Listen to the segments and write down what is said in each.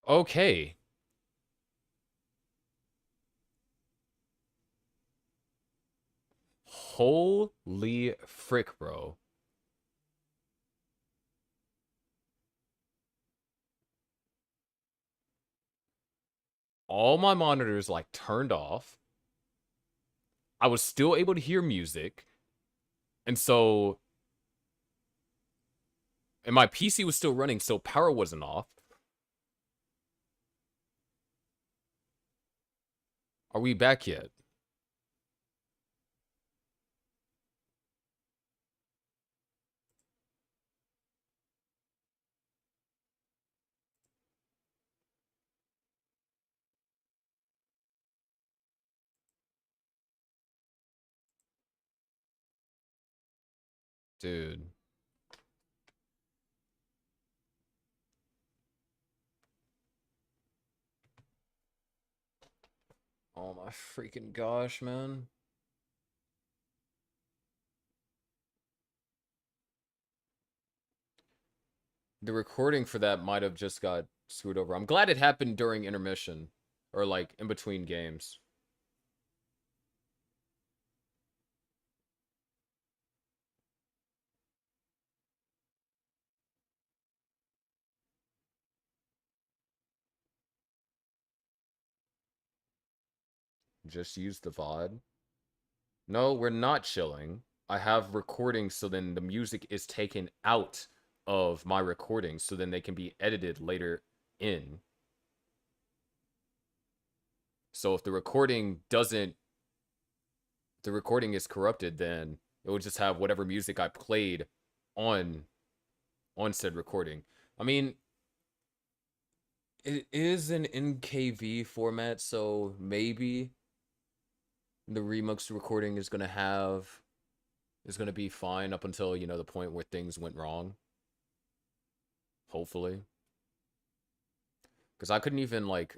Okay. Holy frick, bro. All my monitors like turned off. I was still able to hear music. And so and my PC was still running, so power wasn't off. Are we back yet? Dude. Oh my freaking gosh, man. The recording for that might have just got screwed over. I'm glad it happened during intermission or like in between games. Just use the VOD. No, we're not chilling. I have recordings, so then the music is taken out of my recording, so then they can be edited later in. So if the recording is corrupted, then it will just have whatever music I played on on said recording. I mean, it is an NKV format, so maybe the remix recording is gonna be fine up until, you know, the point where things went wrong. Hopefully. Because I couldn't even like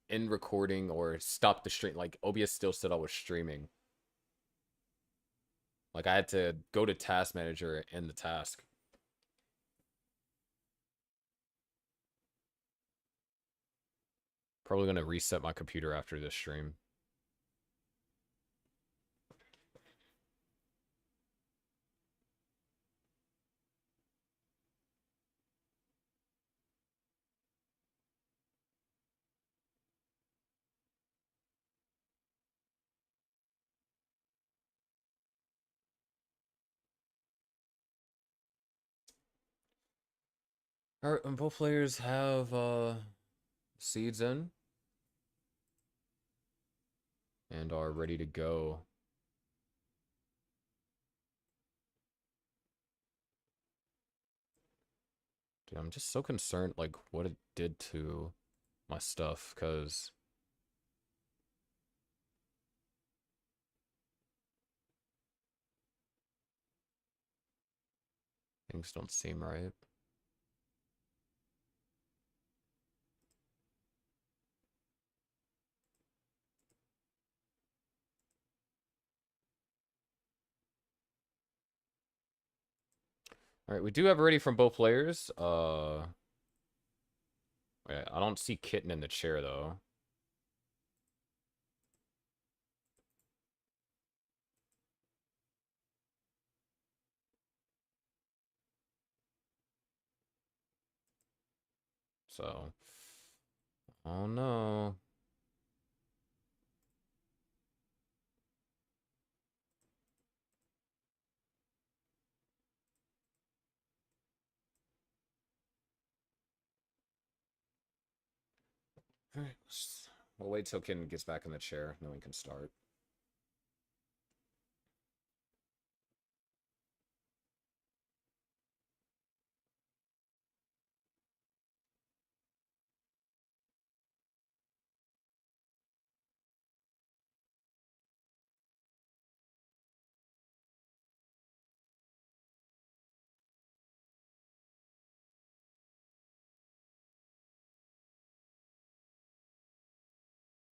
end recording or stop the stream. Like OBS still said I was streaming. Like I had to go to task manager and end the task. Probably gonna reset my computer after this stream. Alright, and both players have seeds in and are ready to go. Dude, I'm just so concerned like what it did to my stuff, because things don't seem right. Alright, we do have ready from both players. Wait, I don't see Kitten in the chair though. So, oh no. Alright, we'll wait till Kitten gets back in the chair, then we can start.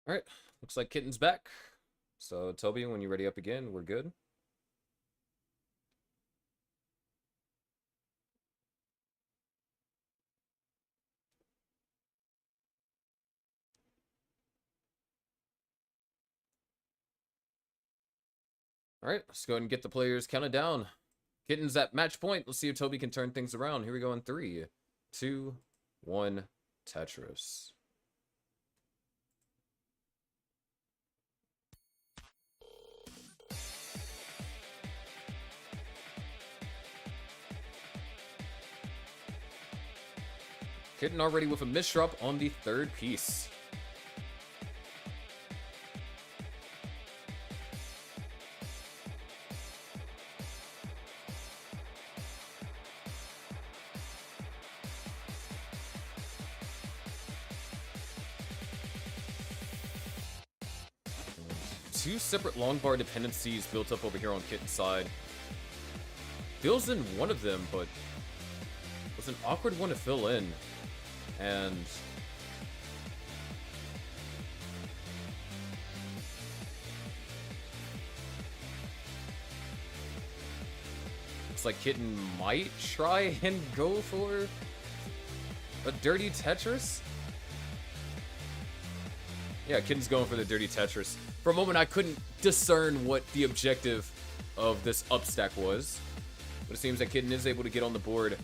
Alright, looks like Kitten's back. So, Toby, when you're ready up again, we're good. All right, let's go ahead and get the players counted down. Kitten's at match point. Let's see if Toby can turn things around. Here we go in 3, 2, 1, Tetris. Kitten already with a misdrop on the 3rd piece. Two separate long bar dependencies built up over here on Kitten's side. Fills in one of them, but was an awkward one to fill in. And looks like Kitten might try and go for a dirty Tetris. Yeah, Kitten's going for the dirty Tetris. For a moment, I couldn't discern what the objective of this upstack was, but it seems that Kitten is able to get on the board.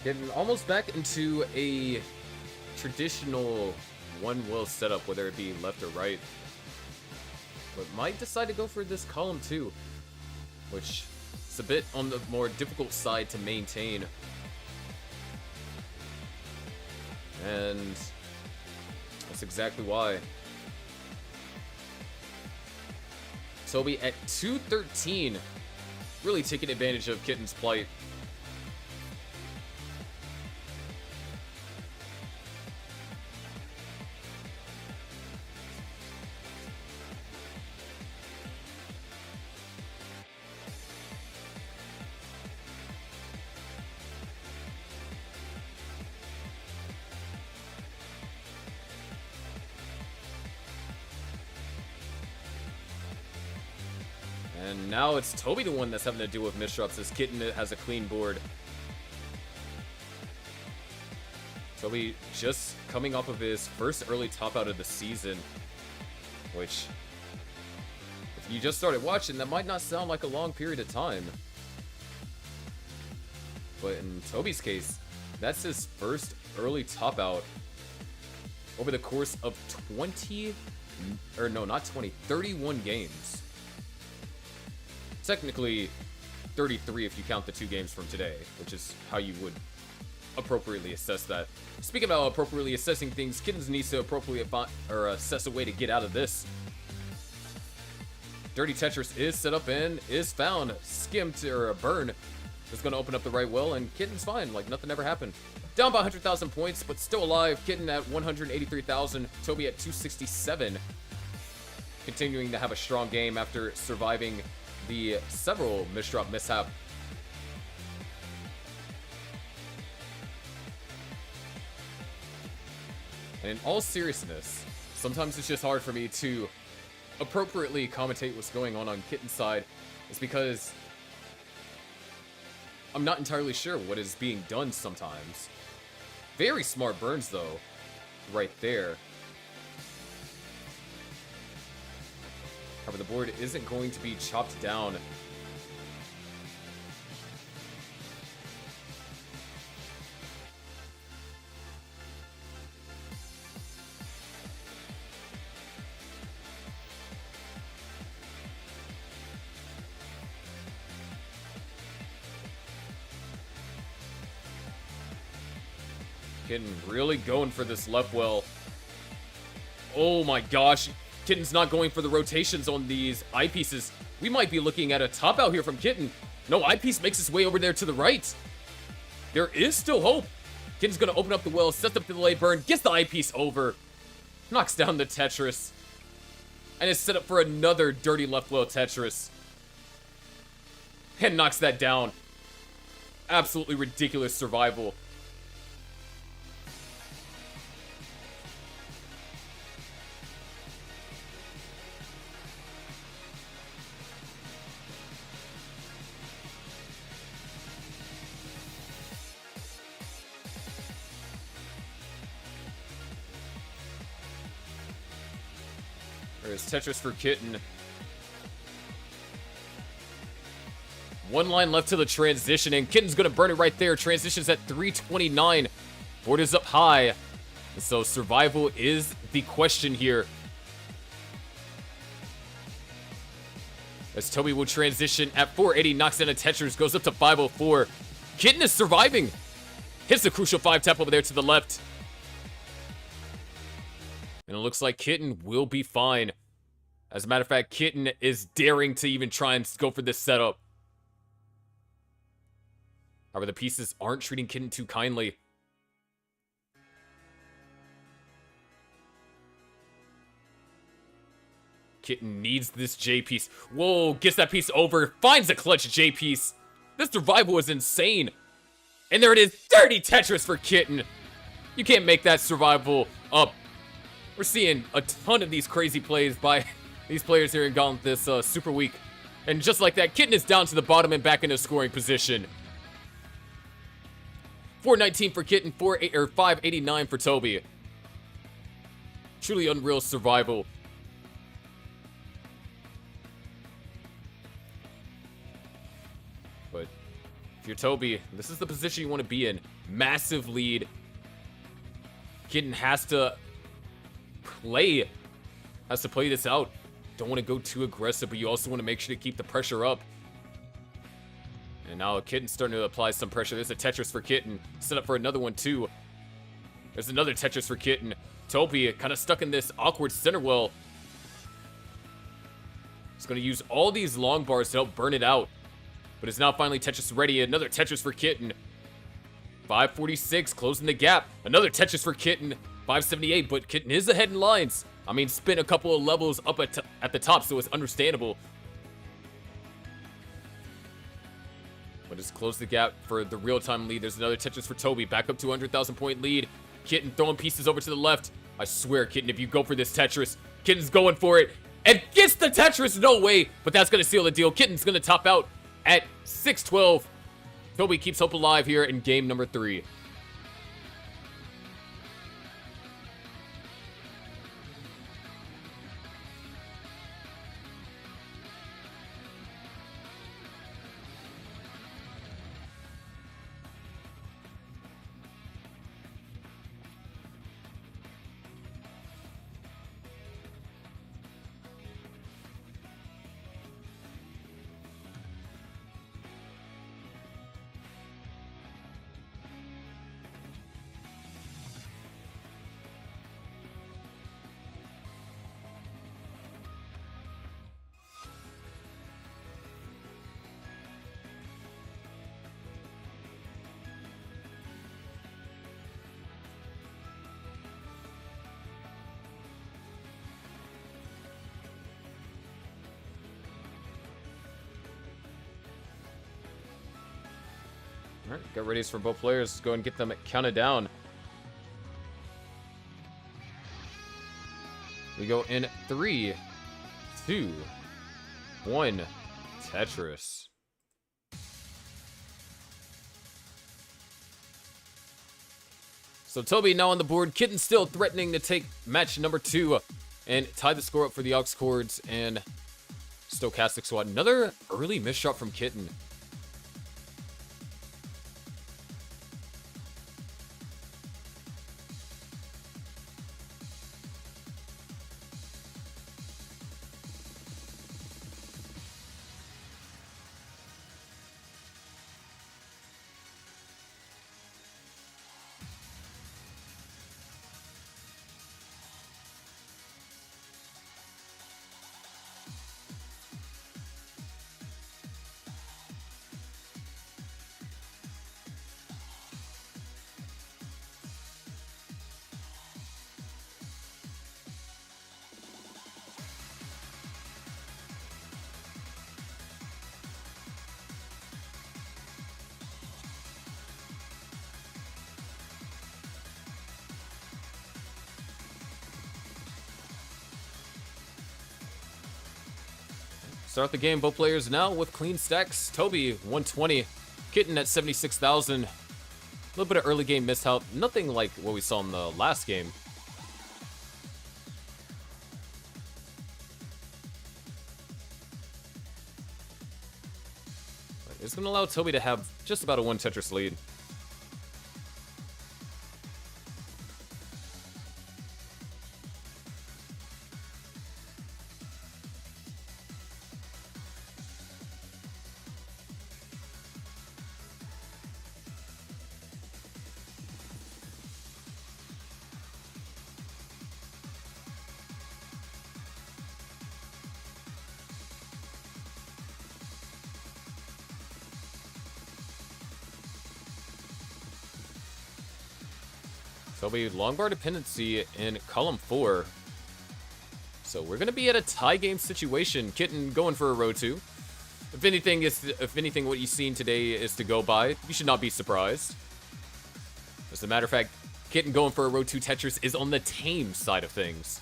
Getting almost back into a traditional one-wheel setup, whether it be left or right. But might decide to go for this column 2, which is a bit on the more difficult side to maintain. And that's exactly why. Toby at 213, really taking advantage of Kitten's plight. And now it's Toby the one that's having to deal with misdrops as Kitten has a clean board. Toby just coming off of his first early top out of the season, which, if you just started watching, that might not sound like a long period of time. But in Toby's case, that's his first early top out over the course of 31 games. Technically 33 if you count the 2 games from today, which is how you would appropriately assess that. Speaking about appropriately assessing things, Kittens needs to appropriately assess a way to get out of this. Dirty Tetris is set up and is found. Skimmed or a burn is going to open up the right well, and Kitten's fine, like nothing ever happened. Down by 100,000 points, but still alive. Kitten at 183,000. Toby at 267. Continuing to have a strong game after surviving the several misdrop mishap. And in all seriousness, sometimes it's just hard for me to appropriately commentate what's going on Kitten's side. It's because I'm not entirely sure what is being done sometimes. Very smart burns though, right there. However, the board isn't going to be chopped down. Kitten really going for this left well. Oh my gosh. Kitten's not going for the rotations on these eyepieces. We might be looking at a top out here from Kitten. No, eyepiece makes its way over there to the right. There is still hope. Kitten's gonna open up the well, sets up the delay burn, gets the eyepiece over, knocks down the Tetris, and is set up for another dirty left well Tetris. And knocks that down. Absolutely ridiculous survival. There's Tetris for Kitten. One line left to the transition, and Kitten's gonna burn it right there. Transition's at 329. Board is up high. So survival is the question here. As Toby will transition at 480, knocks down a Tetris, goes up to 504. Kitten is surviving. Hits the crucial 5-tap over there to the left. And it looks like Kitten will be fine. As a matter of fact, Kitten is daring to even try and go for this setup. However, the pieces aren't treating Kitten too kindly. Kitten needs this J piece. Whoa, gets that piece over, finds a clutch J piece. This survival is insane. And there it is, 30 Tetris for Kitten. You can't make that survival up. We're seeing a ton of these crazy plays by these players here in Gauntlet this super week. And just like that, Kitten is down to the bottom and back into scoring position. 419 for Kitten, 589 for Toby. Truly unreal survival. But if you're Toby, this is the position you want to be in. Massive lead. Kitten has to play this out. Don't want to go too aggressive, but you also want to make sure to keep the pressure up. And now Kitten's starting to apply some pressure. There's a Tetris for Kitten. Set up for another one, too. There's another Tetris for Kitten. Toby kind of stuck in this awkward center well. He's going to use all these long bars to help burn it out. But it's now finally Tetris ready. Another Tetris for Kitten. 546, closing the gap. Another Tetris for Kitten. 578, but Kitten is ahead in lines. I mean, spent a couple of levels up at the top, so it's understandable. But it's closed the gap for the real-time lead. There's another Tetris for Toby. Back up to 100,000 point lead. Kitten throwing pieces over to the left. I swear, Kitten, if you go for this Tetris, Kitten's going for it. And gets the Tetris! No way! But that's going to seal the deal. Kitten's going to top out at 612. Toby keeps hope alive here in game number 3. All right, get readies for both players. Go and get them counted down. We go in 3, 2, 1. Tetris. So Toby now on the board. Kitten still threatening to take match number 2 and tie the score up for the Aux Cords and Stochastic Squad. Another early miss shot from Kitten. Start the game, both players now with clean stacks. Toby, 120. Kitten at 76,000. A little bit of early game mishap. Nothing like what we saw in the last game. But it's going to allow Toby to have just about a 1 Tetris lead. Toby, long bar dependency in column 4. So we're gonna be at a tie game situation. Kitten going for a row 2. If anything, what you've seen today is to go by, you should not be surprised. As a matter of fact, Kitten going for a row 2 Tetris is on the tame side of things.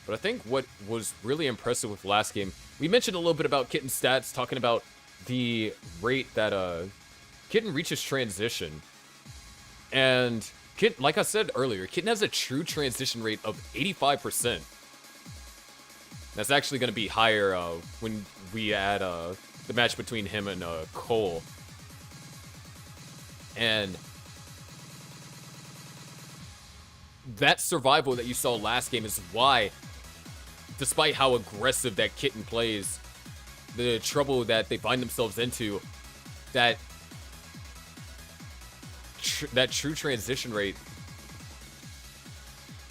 But I think what was really impressive with last game, we mentioned a little bit about Kitten's stats, talking about the rate that Kitten reaches transition. And Kitten, like I said earlier, Kitten has a true transition rate of 85%. That's actually going to be higher when we add the match between him and Cole. And that survival that you saw last game is why, despite how aggressive that Kitten plays, the trouble that they find themselves into, that true transition rate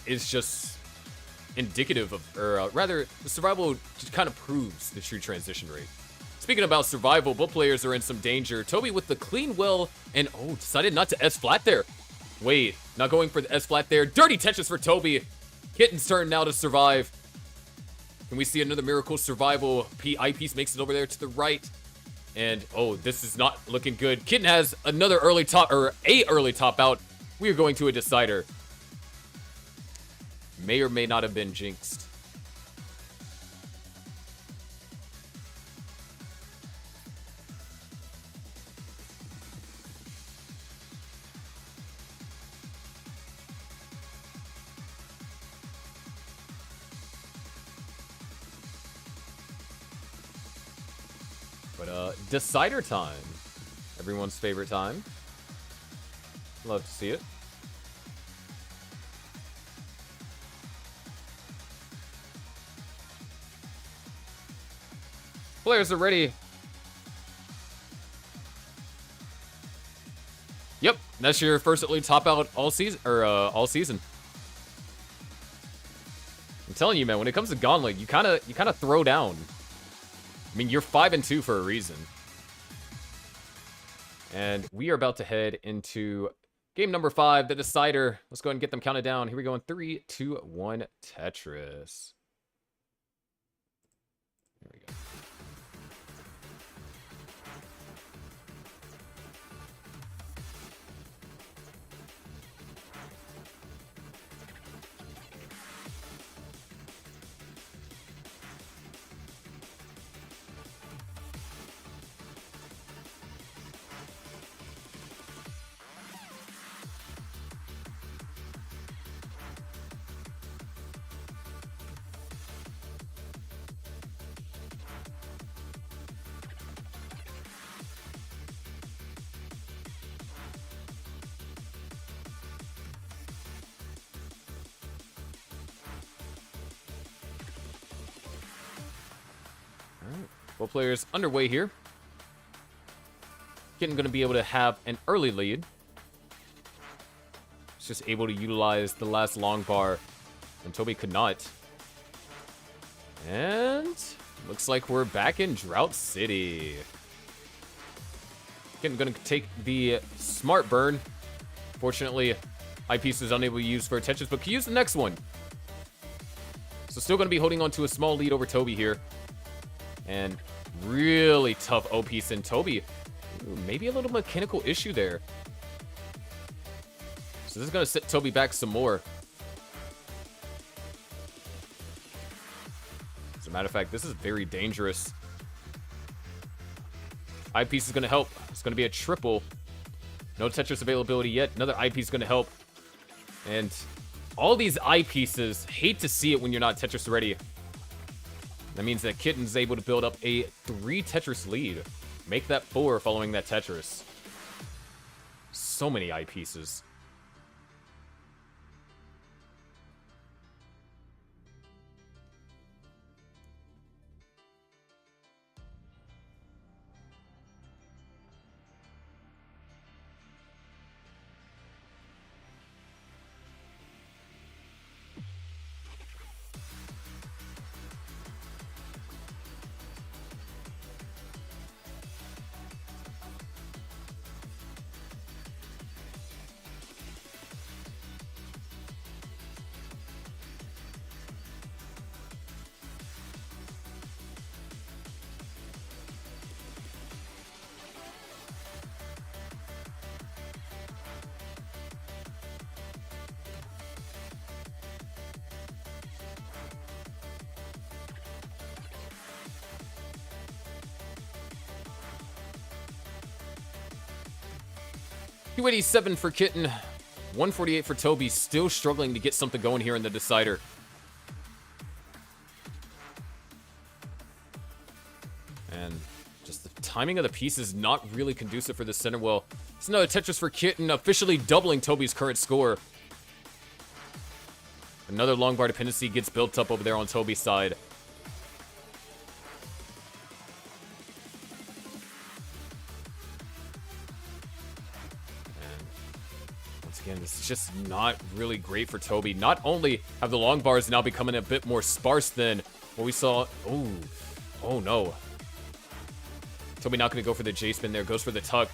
is just indicative of, or rather, the survival just kind of proves the true transition rate. Speaking about survival, both players are in some danger. Toby with the clean will, and decided not to S-flat there. Wait, not going for the S-flat there. Dirty Tetris for Toby. Kitten's turn now to survive. Can we see another miracle survival? Eyepiece makes it over there to the right. And, this is not looking good. Kitten has another early top, or a early top out. We are going to a decider. May or may not have been jinxed. But, decider time. Everyone's favorite time. Love to see it. Players are ready. Yep, that's your first early top out all season, all season. I'm telling you, man, when it comes to Gauntlet, you kind of throw down. I mean, you're 5-2 for a reason. And we are about to head into game number 5, the decider. Let's go ahead and get them counted down. Here we go in 3, 2, 1, Tetris. There we go. Both players underway here. Kitten going to be able to have an early lead. It's just able to utilize the last long bar, and Toby could not. And looks like we're back in Drought City. Kitten going to take the smart burn. Fortunately, Eyepiece is unable to use for Tetris, but can use the next one. So still going to be holding on to a small lead over Toby here. And really tough O-piece, and Toby, maybe a little mechanical issue there. So this is going to set Toby back some more. As a matter of fact, this is very dangerous. Eyepiece is going to help. It's going to be a triple. No Tetris availability yet. Another eyepiece is going to help. And all these eyepieces, hate to see it when you're not Tetris ready. That means that Kitten's able to build up a 3 Tetris lead. Make that 4 following that Tetris. So many eyepieces. $287 for Kitten, 148 for Toby. Still struggling to get something going here in the decider. And just the timing of the piece is not really conducive for the center well. It's another Tetris for Kitten, officially doubling Toby's current score. Another long bar dependency gets built up over there on Toby's side. Again, this is just not really great for Toby. Not only have the long bars now becoming a bit more sparse than what we saw. Oh no. Toby not going to go for the J-spin there. Goes for the tuck.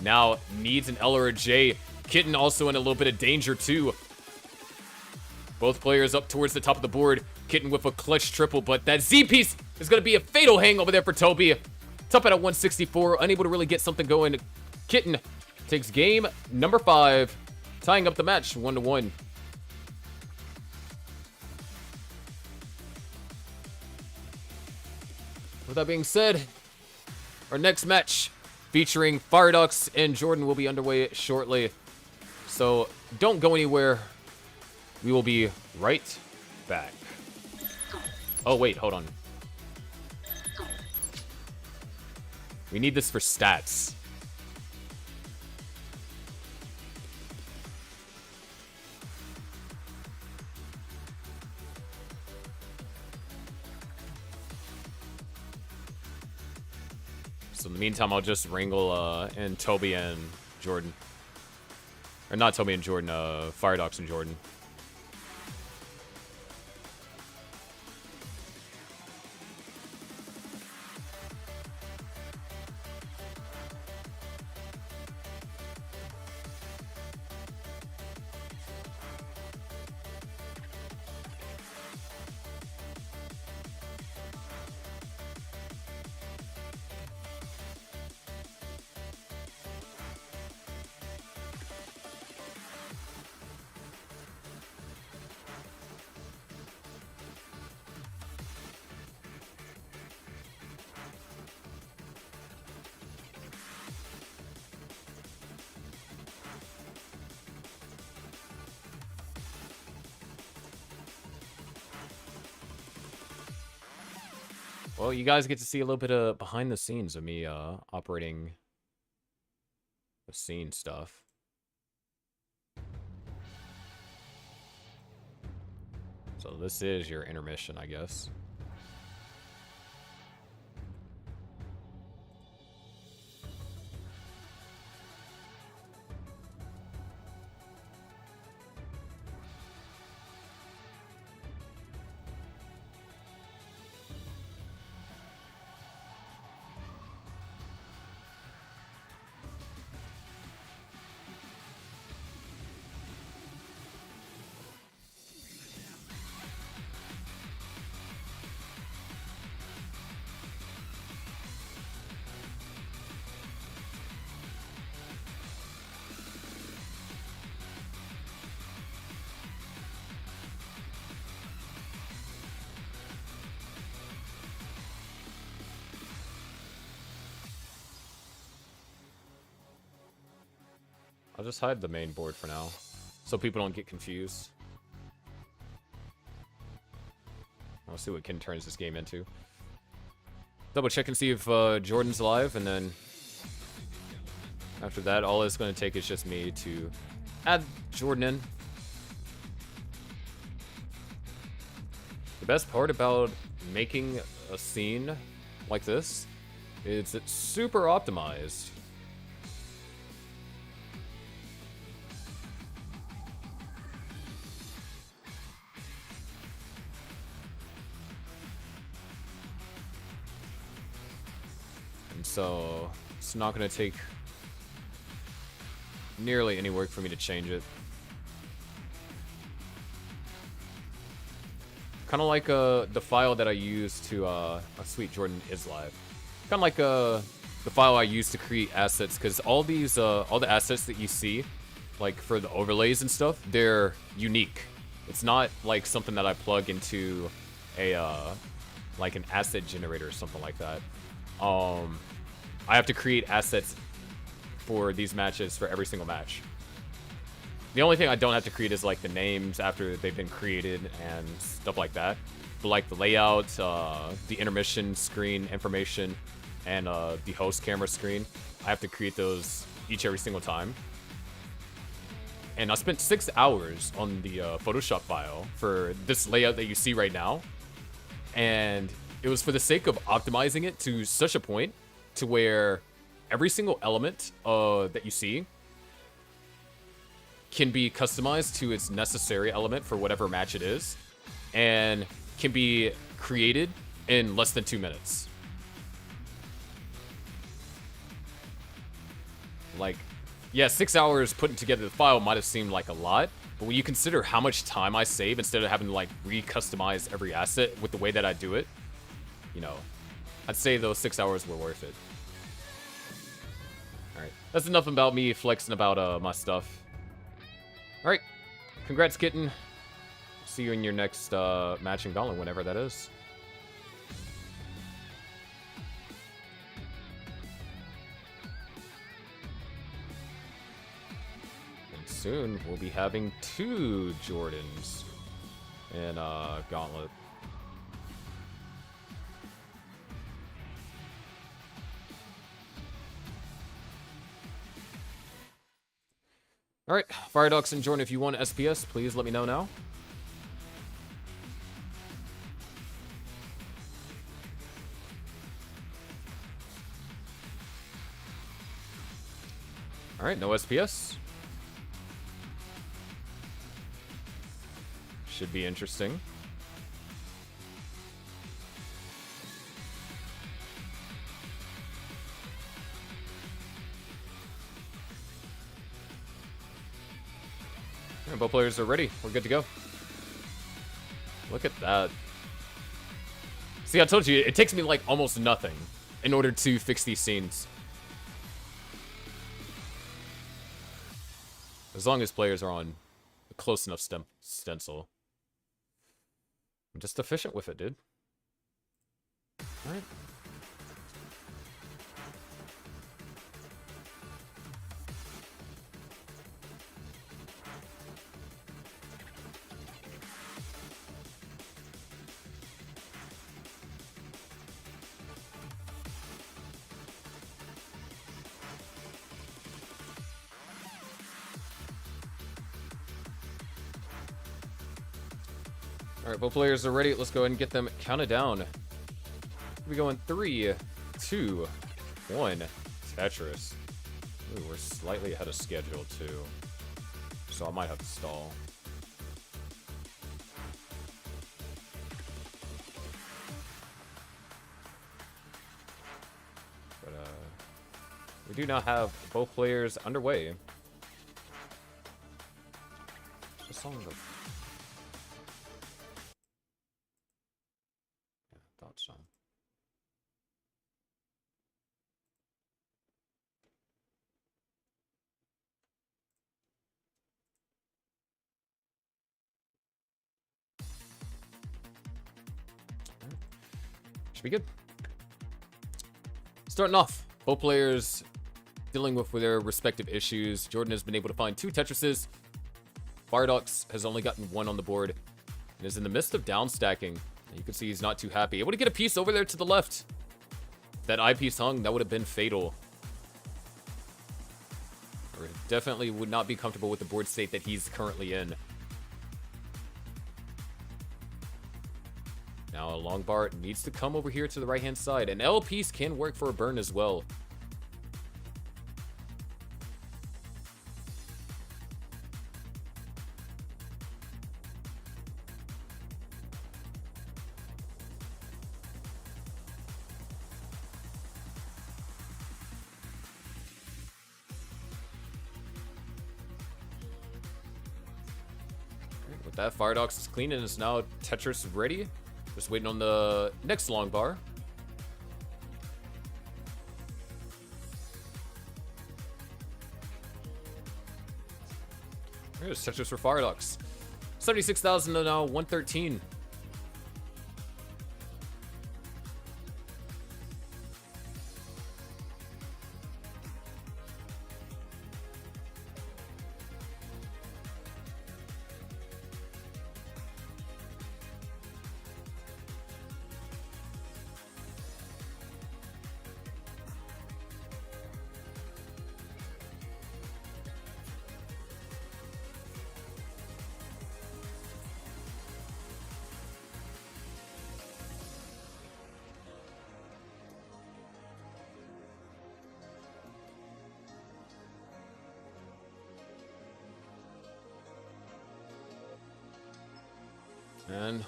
Now needs an L or a J. Kitten also in a little bit of danger too. Both players up towards the top of the board. Kitten with a clutch triple, but that Z piece is going to be a fatal hang over there for Toby. Top at 164. Unable to really get something going. Kitten takes game number 5. Tying up the match, 1-1. With that being said, our next match featuring Firedox and Jordan will be underway shortly. So don't go anywhere. We will be right back. Oh, wait, hold on. We need this for stats. So in the meantime, I'll just wrangle and Toby and Jordan. Or not Toby and Jordan, Firedox and Jordan. Well, you guys get to see a little bit of behind the scenes of me operating the scene stuff. So this is your intermission, I guess. I'll just hide the main board for now, so people don't get confused. I'll see what Ken turns this game into. Double check and see if Jordan's alive, and then after that, all it's going to take is just me to add Jordan in. The best part about making a scene like this is it's super optimized. And so it's not going to take nearly any work for me to change it. Kind of like the file that I used to sweet Jordan is live. Kind of like the file I used to create assets, because all these all the assets that you see, like for the overlays and stuff, they're unique. It's not like something that I plug into a like an asset generator or something like that. I have to create assets for these matches for every single match. The only thing I don't have to create is like the names after they've been created and stuff like that. But like the layout, the intermission screen information, and the host camera screen, I have to create those every single time. And I spent 6 hours on the Photoshop file for this layout that you see right now. And it was for the sake of optimizing it to such a point to where every single element that you see can be customized to its necessary element for whatever match it is, and can be created in less than 2 minutes. Like, yeah, 6 hours putting together the file might have seemed like a lot, but when you consider how much time I save instead of having to like re-customize every asset with the way that I do it, you know, I'd say those 6 hours were worth it. Alright, that's enough about me flexing about my stuff. Alright, congrats, Kitten. See you in your next match in Gauntlet, whenever that is. And soon, we'll be having 2 Jordans in Gauntlet. Alright, Firedox and Jordan, if you want SPS, please let me know now. Alright, no SPS. Should be interesting. Alright, both players are ready. We're good to go. Look at that. See, I told you, it takes me like almost nothing in order to fix these scenes. As long as players are on a close enough stencil. I'm just efficient with it, dude. Alright. Alright, both players are ready. Let's go ahead and get them counted down. We go in 3, 2, 1. Tetris. Ooh, we're slightly ahead of schedule, too. So I might have to stall. But, we do now have both players underway. Just song the... So. Should be good. Starting off, both players dealing with their respective issues. Jordan has been able to find 2 Tetrises. Firedox has only gotten 1 on the board and is in the midst of down stacking. You can see he's not too happy. Able to get a piece over there to the left. If that eyepiece hung, that would have been fatal. Or definitely would not be comfortable with the board state that he's currently in. Now a long bar needs to come over here to the right-hand side. An L piece can work for a burn as well. With that, Firedox is clean and is now Tetris ready. Just waiting on the next long bar. Here's Tetris for Firedox. 76,000 to now 113. And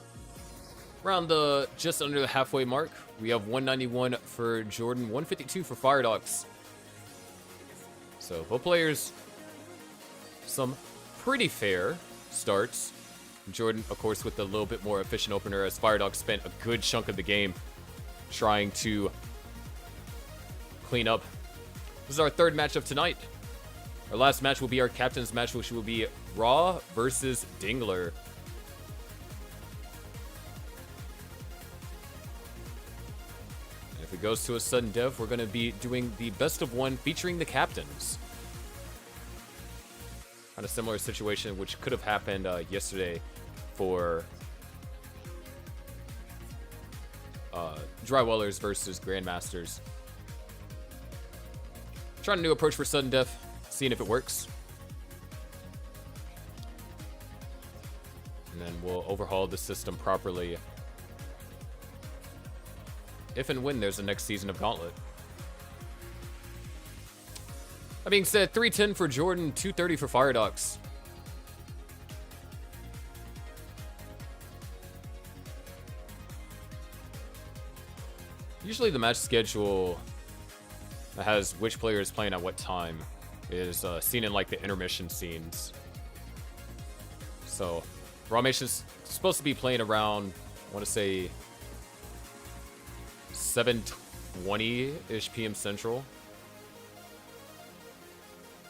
around the just under the halfway mark, we have 191 for Jordan, 152 for Firedox. So both players, some pretty fair starts. Jordan, of course, with a little bit more efficient opener, as Firedox spent a good chunk of the game trying to clean up. This is our third match of tonight. Our last match will be our captain's match, which will be Raw versus Dingler. If it goes to a sudden death, we're going to be doing the best of 1 featuring the captains. Kind of similar situation, which could have happened yesterday for Drywallers versus Grandmasters. Trying a new approach for sudden death, seeing if it works. And then we'll overhaul the system properly if and when there's a next season of Gauntlet. That being said, 310 for Jordan, 230 for Firedox. Usually the match schedule that has which player is playing at what time is seen in like the intermission scenes. So Ramesh is supposed to be playing around, I want to say 7:20-ish p.m. Central.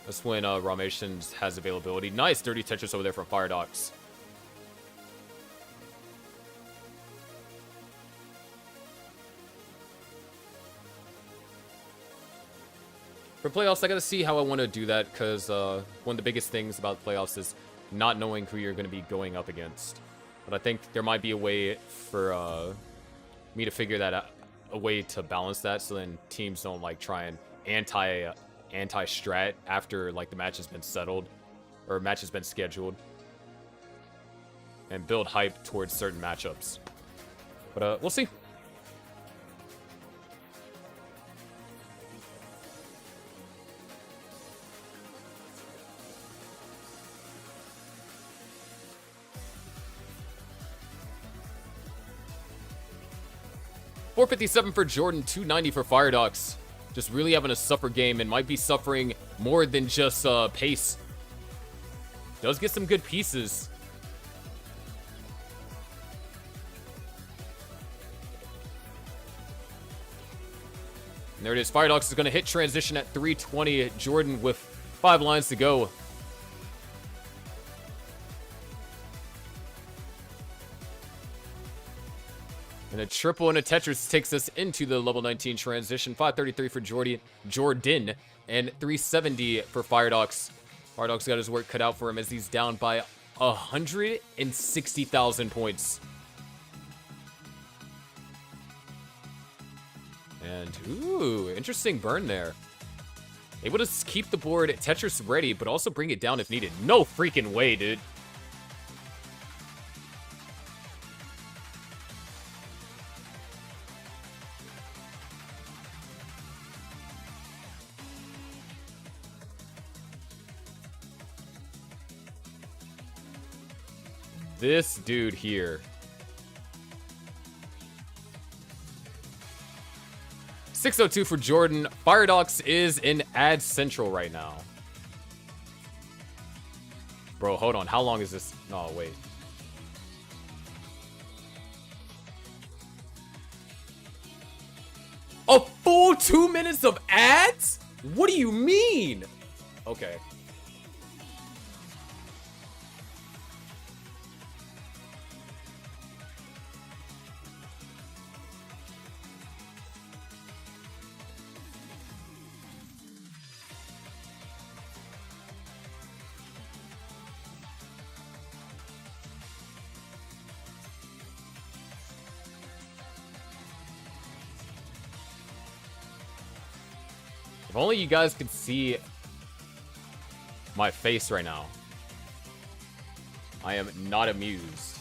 That's when Ramesh has availability. Nice dirty Tetris over there from Firedox. For playoffs, I gotta see how I want to do that, because one of the biggest things about playoffs is not knowing who you're going to be going up against. But I think there might be a way for me to figure that out, a way to balance that, so then teams don't like try and anti-strat after like the match has been settled or match has been scheduled, and build hype towards certain matchups. But we'll see. $457 for Jordan, $290 for Firedox. Just really having a suffer game, and might be suffering more than just pace. Does get some good pieces. And there it is. Firedox is going to hit transition at 320. Jordan with 5 lines to go. And a triple and a Tetris takes us into the level 19 transition. 533 for Jordan. And 370 for Firedox. Firedox got his work cut out for him as he's down by 160,000 points. And, ooh, interesting burn there. Able to keep the board Tetris ready, but also bring it down if needed. No freaking way, dude. This dude here. 602 for Jordan. Firedox is in ad central right now. Bro, hold on. How long is this? Oh, wait. A full 2 minutes of ads? What do you mean? Okay. If only you guys could see my face right now. I am not amused.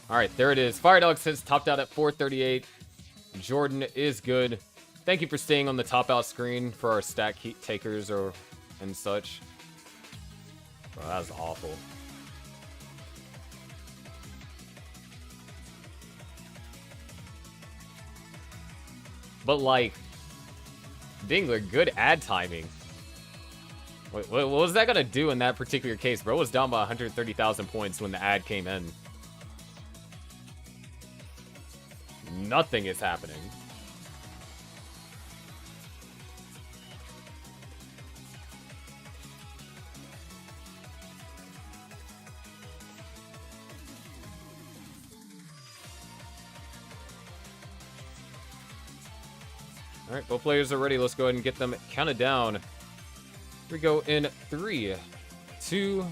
Alright, there it is. Firedox has topped out at 438. Jordan is good. Thank you for staying on the top out screen for our stat takers and such. Bro, that was awful. But like, Dingler, good ad timing. What was that gonna do in that particular case? Bro was down by 130,000 points when the ad came in. Nothing is happening. All right, both players are ready. Let's go ahead and get them counted down. Here we go in 3, 2,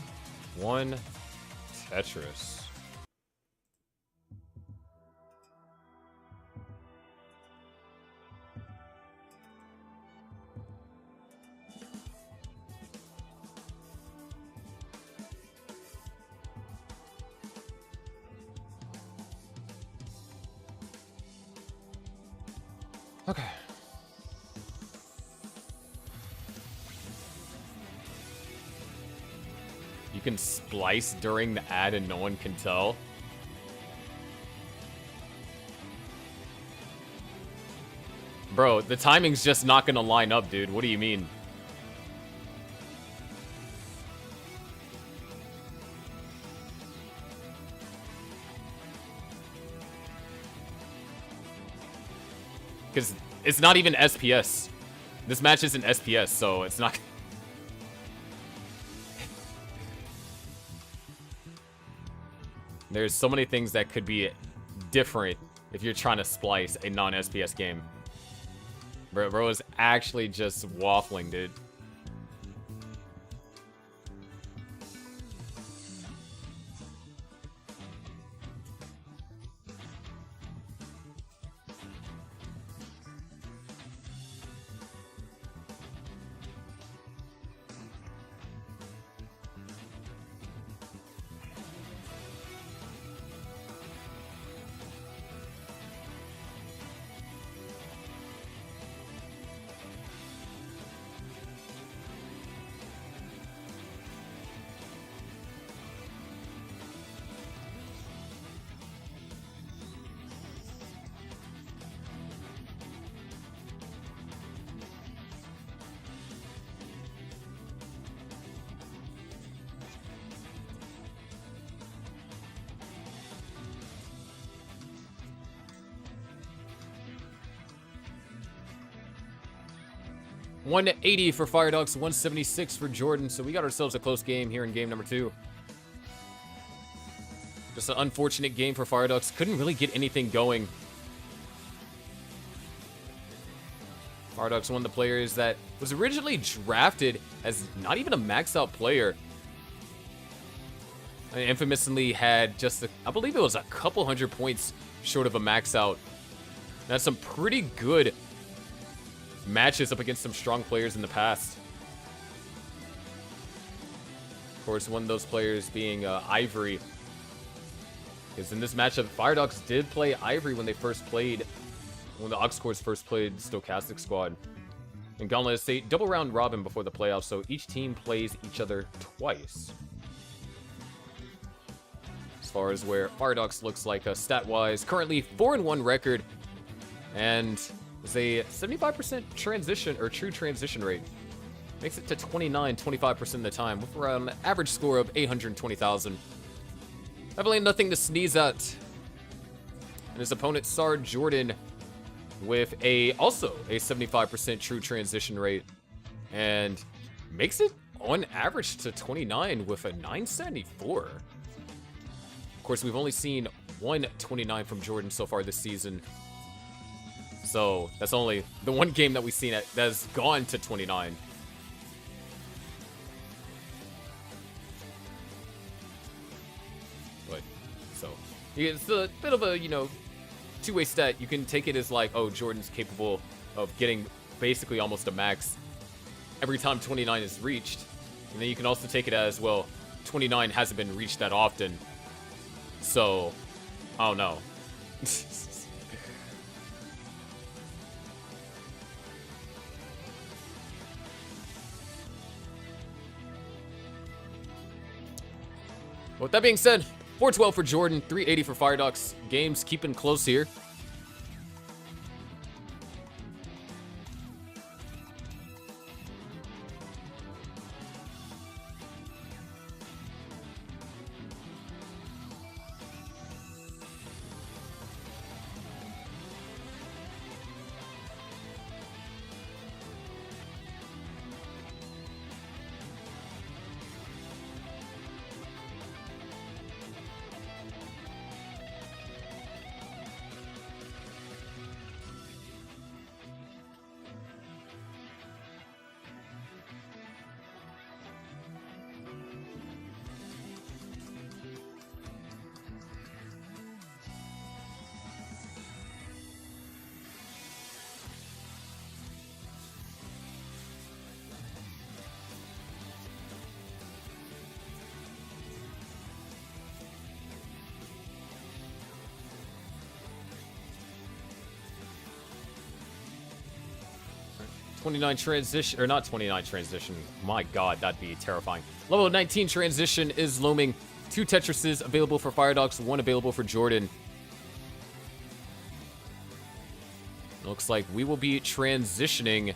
1, Tetris. Okay. You can splice during the ad and no one can tell. Bro, the timing's just not gonna line up, dude. What do you mean? Because it's not even SPS. This match isn't SPS, so it's not... There's so many things that could be different if you're trying to splice a non-SPS game. Bro is actually just waffling, dude. 180 for Firedogs, 176 for Jordan. So we got ourselves a close game here in game number 2. Just an unfortunate game for Firedogs. Couldn't really get anything going. Firedogs, one of the players that was originally drafted as not even a maxed out player. And infamously had just, I believe it was a couple hundred points short of a max out. That's some pretty good matches up against some strong players in the past. Of course, one of those players being Ivory. Because in this matchup, Firedogs did play Ivory when they first played, when the Aux Cords first played Stochastic Squad. In Gauntlet Ascension, double round robin before the playoffs, so each team plays each other twice. As far as where Firedogs looks like stat-wise, currently 4-1 record, and is a 75% transition or true transition rate. Makes it to 25% of the time, with around an average score of 820,000. Definitely nothing to sneeze at. And his opponent, Sard Jordan, with also a 75% true transition rate, and makes it on average to 29 with a 974. Of course, we've only seen 129 from Jordan so far this season. So that's only the one game that we've seen that has gone to 29. But so it's a bit of a, you know, two-way stat. You can take it as like, oh, Jordan's capable of getting basically almost a max every time 29 is reached. And then you can also take it as, well, 29 hasn't been reached that often. So, I don't know. With that being said, 412 for Jordan, 380 for Firedogs. Games keeping close here. .29 transition, or not 29 transition. My God, that'd be terrifying. Level 19 transition is looming. 2 Tetrises available for Firedogs, 1 available for Jordan. Looks like we will be transitioning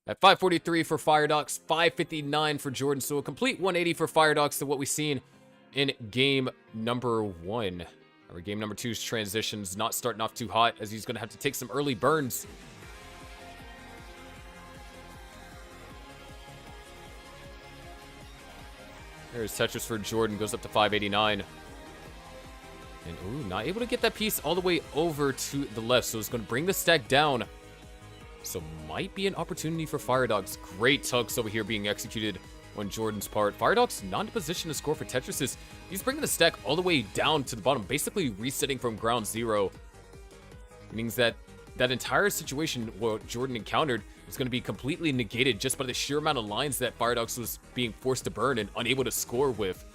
at 543 for Firedogs, 559 for Jordan. So a complete 180 for Firedogs to what we've seen in game number 1. Our game number 2's transitions not starting off too hot, as he's going to have to take some early burns. There's Tetris for Jordan, goes up to 589. And, ooh, not able to get that piece all the way over to the left, so it's going to bring the stack down. So might be an opportunity for Firedogs. Great tugs over here being executed on Jordan's part. Firedogs not in a position to score for Tetrises. He's bringing the stack all the way down to the bottom, basically resetting from ground zero. Meaning that that entire situation what Jordan encountered is going to be completely negated just by the sheer amount of lines that Firedogs was being forced to burn and unable to score with.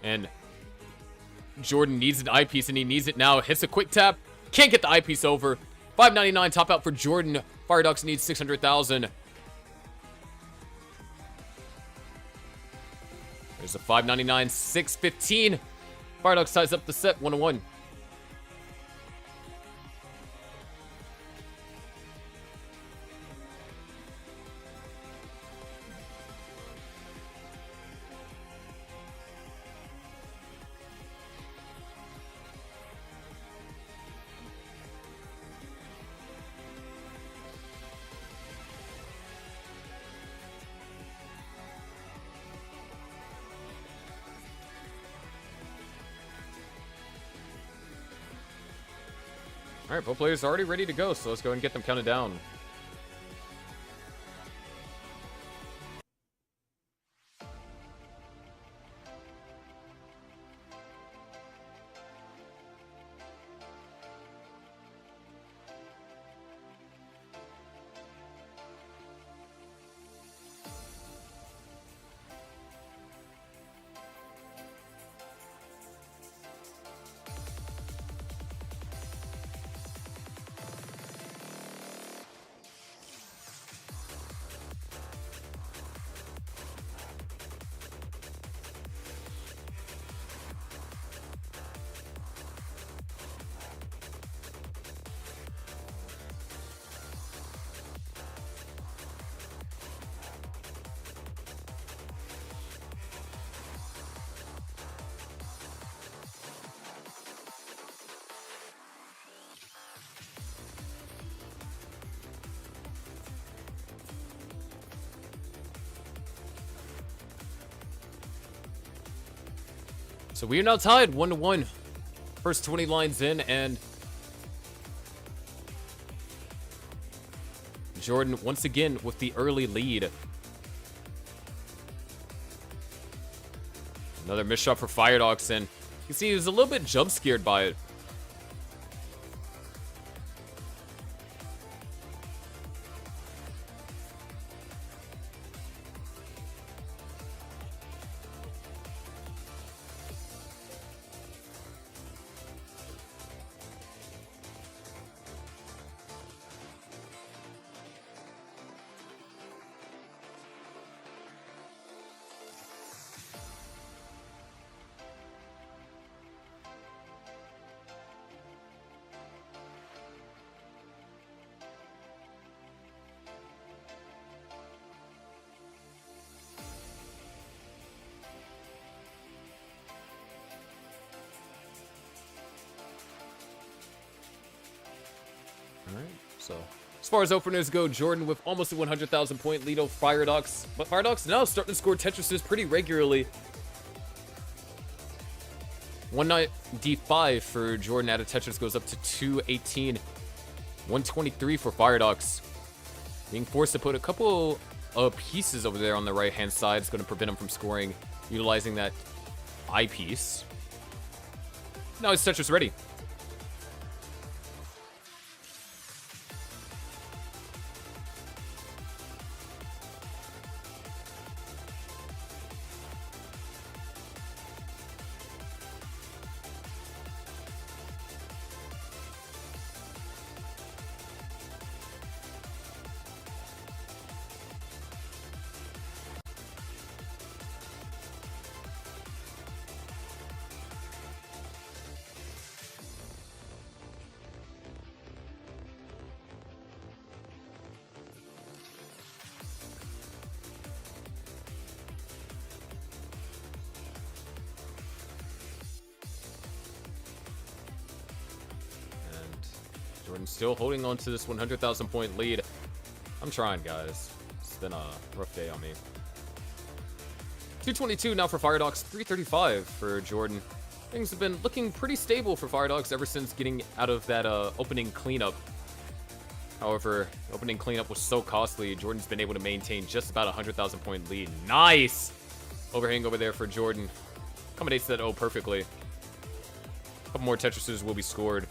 And Jordan needs an eyepiece, and he needs it now. Hits a quick tap. Can't get the eyepiece over. 599 top out for Jordan. Firedogs needs 600,000. There's a 599, 615. Firedogs ties up the set 1-1. Alright, both players are already ready to go, so let's go and get them counted down. So we are now tied 1-1. First 20 lines in, and Jordan once again with the early lead. Another missed shot for Firedox, and you can see he was a little bit jump scared by it. Alright, so as far as openers go, Jordan with almost a 100,000 point lead over Firedox. But Firedox now starting to score Tetrises pretty regularly. 195 for Jordan out of Tetris goes up to 218. 123 for Firedox. Being forced to put a couple of pieces over there on the right-hand side is going to prevent him from scoring, utilizing that eyepiece. Now his Tetris ready. Jordan still holding on to this 100,000 point lead. I'm trying, guys. It's been a rough day on me. 222 now for Firedox, 335 for Jordan. Things have been looking pretty stable for Firedox ever since getting out of that opening cleanup. However, opening cleanup was so costly, Jordan's been able to maintain just about a 100,000 point lead. Nice! Overhang over there for Jordan. Accommodates that O perfectly. A couple more Tetrises will be scored.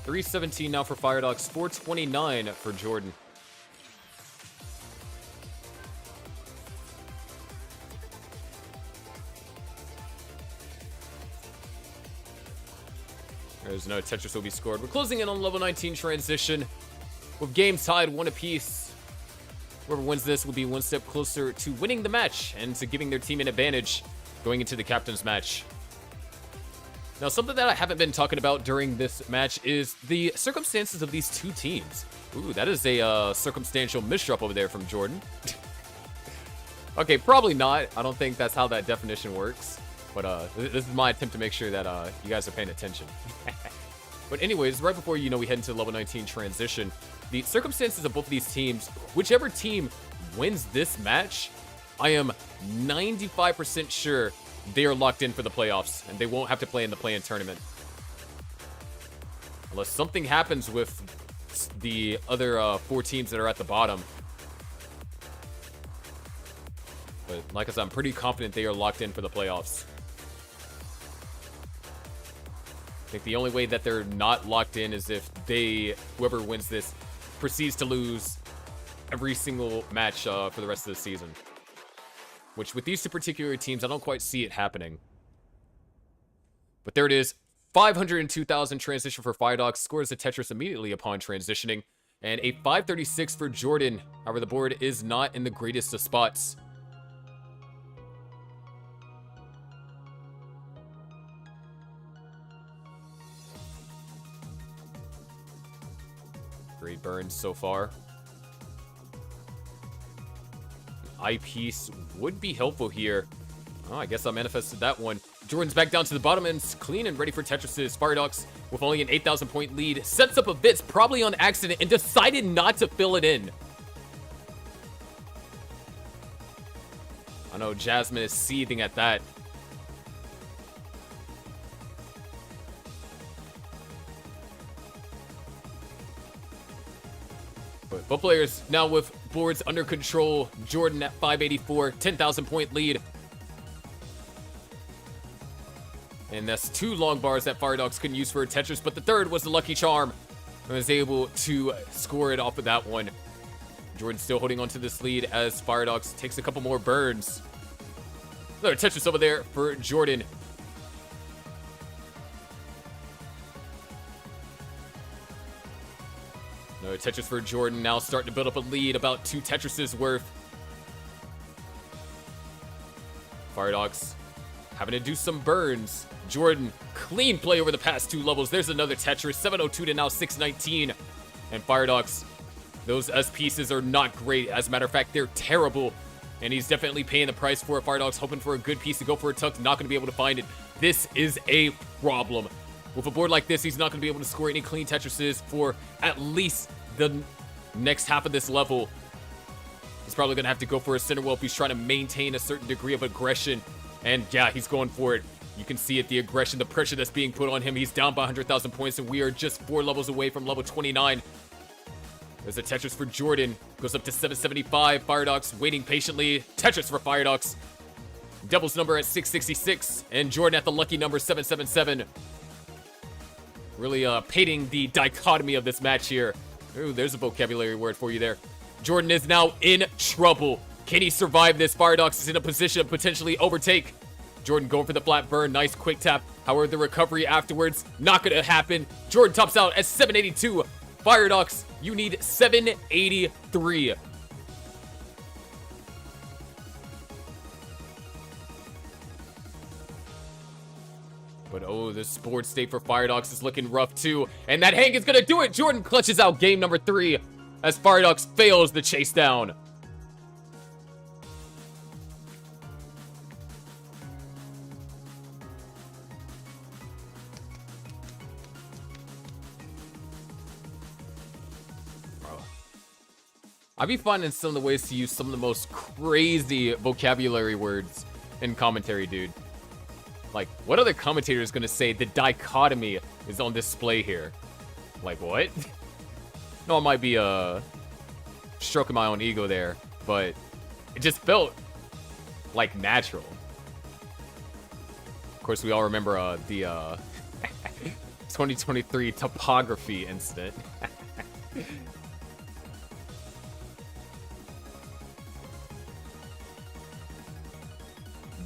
$317 now for Firedox, $429 for Jordan. There's no Tetris will be scored. We're closing in on level 19 transition with games tied 1 apiece. Whoever wins this will be one step closer to winning the match and to giving their team an advantage going into the captain's match. Now, something that I haven't been talking about during this match is the circumstances of these two teams. Ooh, that is a circumstantial misdrop over there from Jordan. Okay, probably not. I don't think that's how that definition works. But this is my attempt to make sure that you guys are paying attention. But anyways, right before, you know, we head into level 19 transition, the circumstances of both of these teams, whichever team wins this match, I am 95% sure they are locked in for the playoffs, and they won't have to play in the play-in tournament. Unless something happens with the other 4 teams that are at the bottom. But like I said, I'm pretty confident they are locked in for the playoffs. I think the only way that they're not locked in is if whoever wins this, proceeds to lose every single match for the rest of the season. Which, with these two particular teams, I don't quite see it happening. But there it is. 502,000 transition for Firedox. Scores a Tetris immediately upon transitioning. And a 536 for Jordan. However, the board is not in the greatest of spots. Great burns so far. Eyepiece would be helpful here. Oh, I guess I manifested that one. Jordan's back down to the bottom and clean and ready for Tetris's. Firedox, with only an 8,000 point lead, sets up a Vitz probably on accident and decided not to fill it in. I know Jasmine is seething at that. But both players now with boards under control. Jordan at 584, 10,000 point lead. And that's 2 long bars that Firedox couldn't use for a Tetris, but the third was the lucky charm. And was able to score it off of that one. Jordan still holding on to this lead as Firedox takes a couple more burns. Another Tetris over there for Jordan. Another Tetris for Jordan, now starting to build up a lead, about 2 Tetrises worth. Firedox having to do some burns. Jordan, clean play over the past 2 levels. There's another Tetris, 702 to now 619. And Firedox, those S pieces are not great. As a matter of fact, they're terrible. And he's definitely paying the price for it. Firedox hoping for a good piece to go for a tuck, not going to be able to find it. This is a problem. With a board like this, he's not going to be able to score any clean Tetrises for at least the next half of this level. He's probably going to have to go for a center wall if he's trying to maintain a certain degree of aggression. And yeah, he's going for it. You can see it, the aggression, the pressure that's being put on him. He's down by 100,000 points, and we are just 4 levels away from level 29. There's a Tetris for Jordan. Goes up to 775. Firedox waiting patiently. Tetris for Firedox. Devil's number at 666. And Jordan at the lucky number 777. Really painting the dichotomy of this match here. Ooh, there's a vocabulary word for you there. Jordan is now in trouble. Can he survive this? Firedox is in a position to potentially overtake. Jordan going for the flat burn. Nice quick tap. However, the recovery afterwards, not going to happen. Jordan tops out at 782. Firedox, you need 783. But oh, this board state for Firedox is looking rough too. And that hang is going to do it. Jordan clutches out game number 3 as Firedox fails the chase down. I be finding some of the ways to use some of the most crazy vocabulary words in commentary, dude. Like, what other commentator is going to say the dichotomy is on display here? Like, what? No, I might be stroking my own ego there, but it just felt like natural. Of course, we all remember the 2023 topography incident.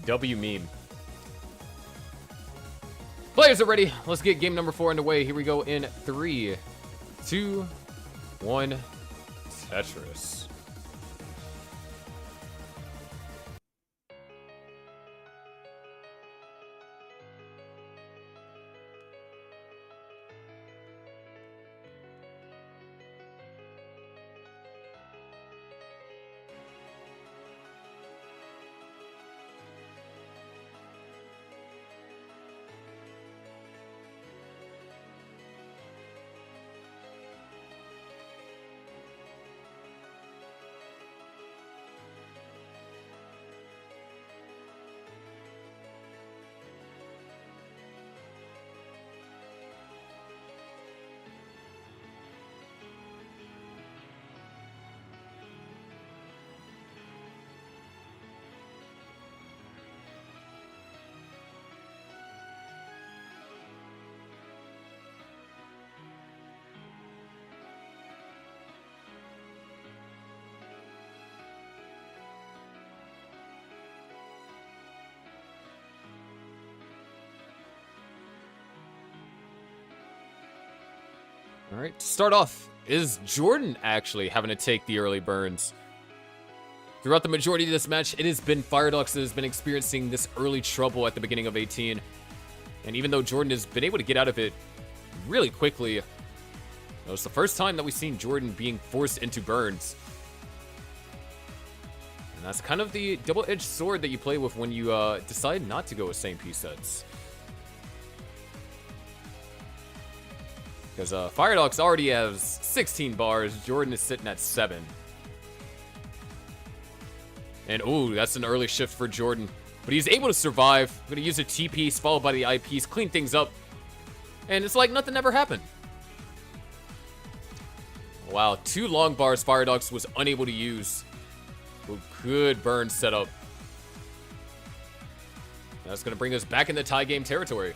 W meme. Players are ready. Let's get game number 4 underway. Here we go in 3, 2, 1. Tetris. All right, to start off, is Jordan actually having to take the early burns? Throughout the majority of this match, it has been Firedox that has been experiencing this early trouble at the beginning of 18. And even though Jordan has been able to get out of it really quickly, it's the first time that we've seen Jordan being forced into burns. And that's kind of the double-edged sword that you play with when you decide not to go with same piece sets. Because Firedox already has 16 bars, Jordan is sitting at 7. And ooh, that's an early shift for Jordan. But he's able to survive. Going to use a T-piece followed by the I-piece, clean things up. And it's like nothing ever happened. Wow, 2 long bars Firedox was unable to use. Ooh, good burn setup. That's going to bring us back into tie game territory.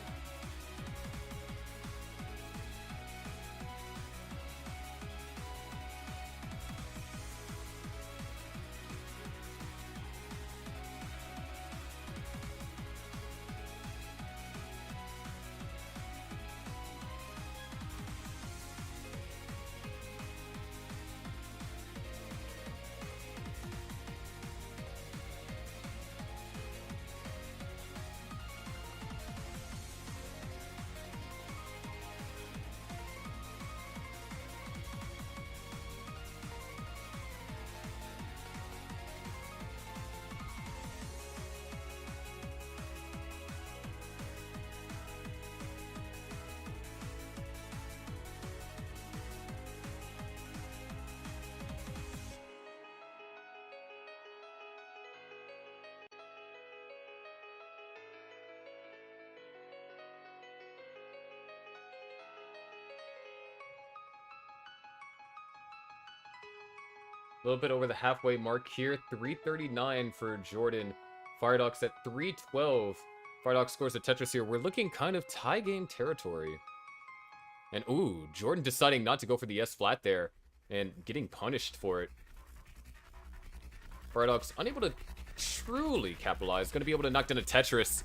A little bit over the halfway mark here. 339 for Jordan. Firedox at 312. Firedox scores a Tetris here. We're looking kind of tie game territory. And ooh, Jordan deciding not to go for the S flat there and getting punished for it. Firedox unable to truly capitalize. Going to be able to knock down a Tetris.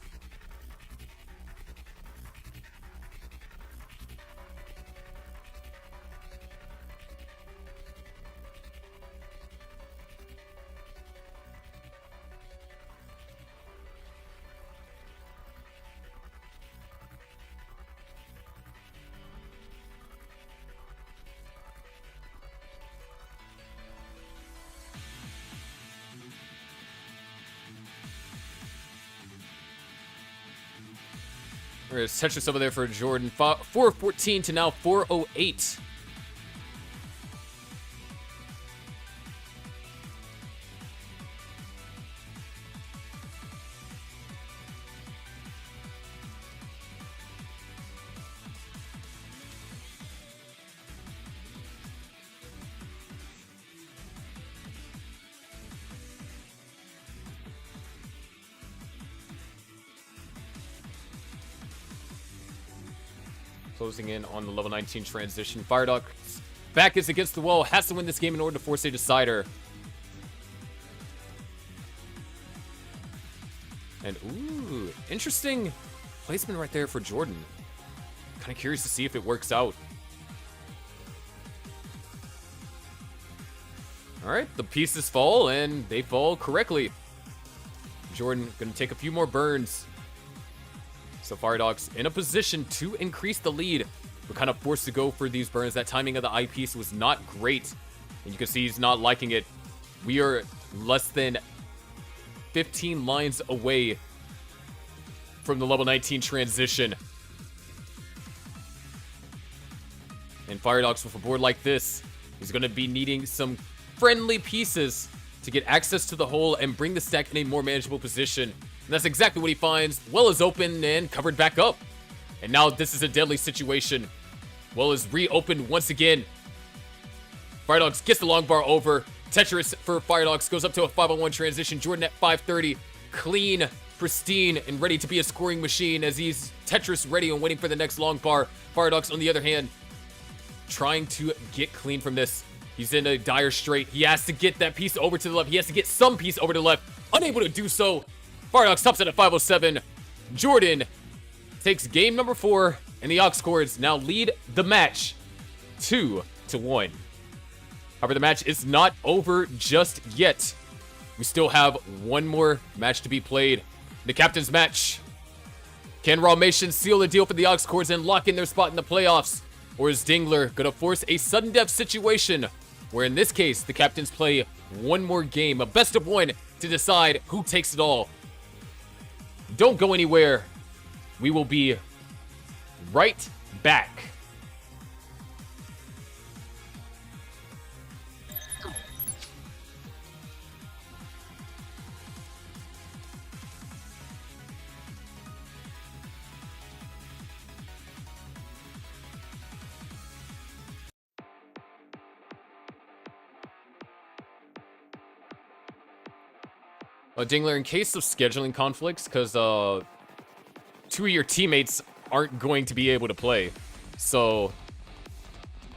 There's Tetris over there for Jordan. 414 to now 408. Closing in on the level 19 transition. Firedox back is against the wall. Has to win this game in order to force a decider. And ooh, interesting placement right there for Jordan. Kind of curious to see if it works out. All right, the pieces fall, and they fall correctly. Jordan going to take a few more burns. So Firedox in a position to increase the lead. We're kind of forced to go for these burns. That timing of the eyepiece was not great. And you can see he's not liking it. We are less than 15 lines away from the level 19 transition. And Firedox with a board like this, he's going to be needing some friendly pieces to get access to the hole and bring the stack in a more manageable position. And that's exactly what he finds. Well is open and covered back up. And now this is a deadly situation. Well is reopened once again. Firedox gets the long bar over. Tetris for Firedox goes up to a 5-on-1 transition. Jordan at 530. Clean, pristine, and ready to be a scoring machine as he's Tetris ready and waiting for the next long bar. Firedox, on the other hand, trying to get clean from this. He's in a dire strait. He has to get that piece over to the left. He has to get some piece over to the left. Unable to do so. Firedox tops it at 507. Jordan takes game number 4, and the Aux Cords now lead the match 2-1. However, the match is not over just yet. We still have one more match to be played. The captain's match. Can Rawmation seal the deal for the Aux Cords and lock in their spot in the playoffs? Or is Dingler gonna force a sudden death situation, where in this case, the captains play one more game, a best of one, to decide who takes it all? Don't go anywhere. We will be right back. Dingler, in case of scheduling conflicts, because 2 of your teammates aren't going to be able to play. So,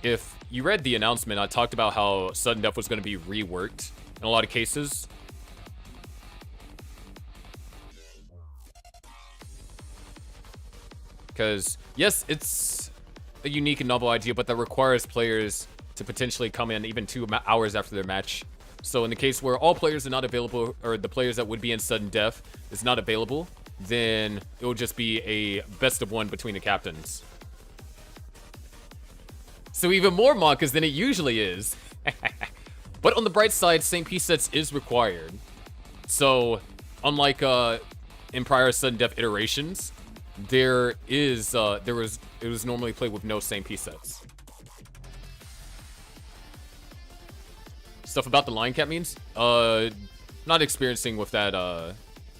if you read the announcement, I talked about how sudden death was going to be reworked in a lot of cases. Because, yes, it's a unique and novel idea, but that requires players to potentially come in even 2 hours after their match. So in the case where all players are not available, or the players that would be in sudden death is not available, then it will just be a best of one between the captains. So even more monkas than it usually is. But on the bright side, same piece sets is required. So unlike in prior sudden death iterations, it was normally played with no same piece sets. Stuff about the line cap means? Not experiencing with that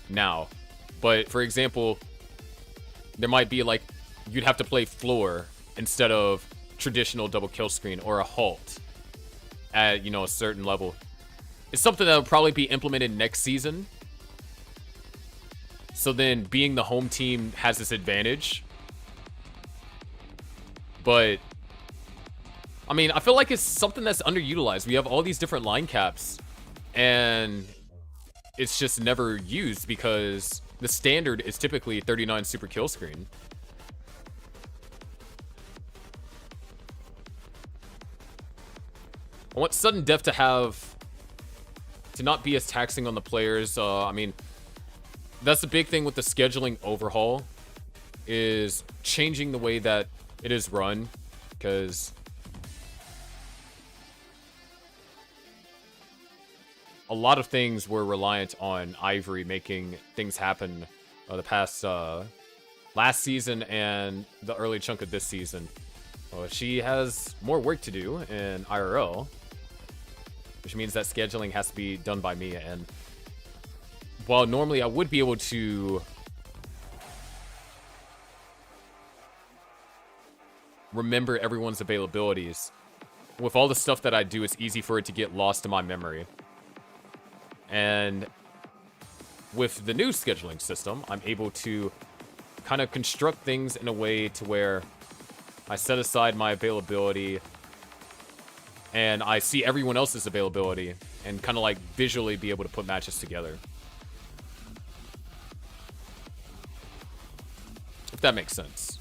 now. But for example, there might be like, you'd have to play floor instead of traditional double kill screen or a halt at, a certain level. It's something that will probably be implemented next season. So then being the home team has this advantage. But I mean, I feel like it's something that's underutilized. We have all these different line caps, and it's just never used because the standard is typically 39 super kill screen. I want sudden death to not be as taxing on the players. I mean, that's the big thing with the scheduling overhaul, is changing the way that it is run, because a lot of things were reliant on Ivory making things happen the past last season and the early chunk of this season. She has more work to do in IRL, which means that scheduling has to be done by me. And while normally I would be able to remember everyone's availabilities, with all the stuff that I do, it's easy for it to get lost in my memory. And with the new scheduling system, I'm able to kind of construct things in a way to where I set aside my availability and I see everyone else's availability and kind of like visually be able to put matches together. If that makes sense.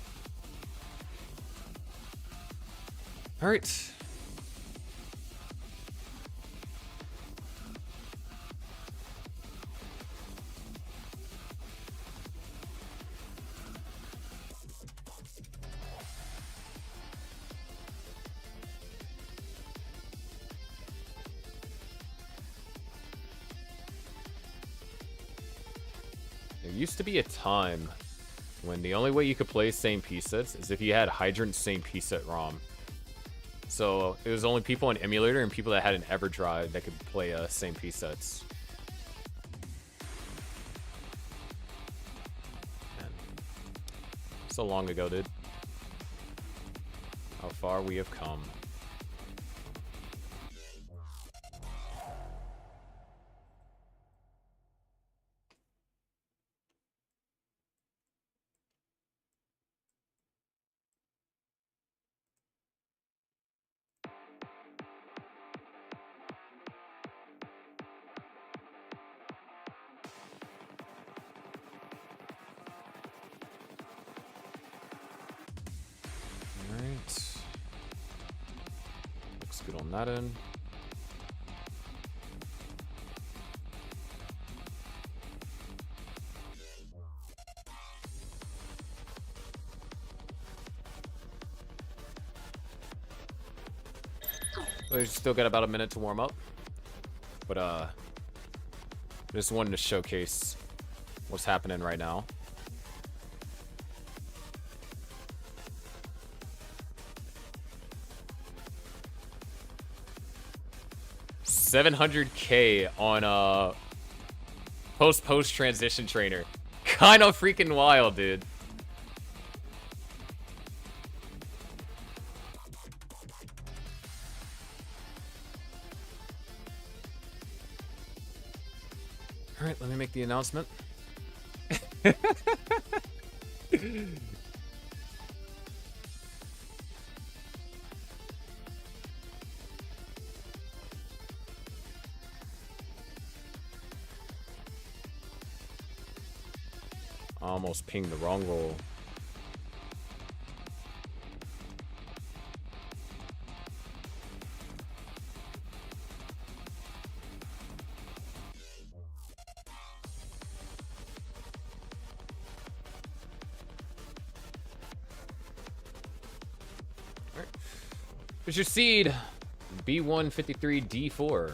All right. There used to be a time when the only way you could play same piece sets is if you had Hydrant same piece set ROM. So it was only people on emulator and people that had an EverDrive that could play same piece sets. Man. So long ago, dude. How far we have come. Scoot on that end. We still got about a minute to warm up, but just wanted to showcase what's happening right now. $700K on post transition trainer. Kind of freaking wild, dude. All right, let me make the announcement. I almost pinged the wrong roll. Here's your seed, B153D4.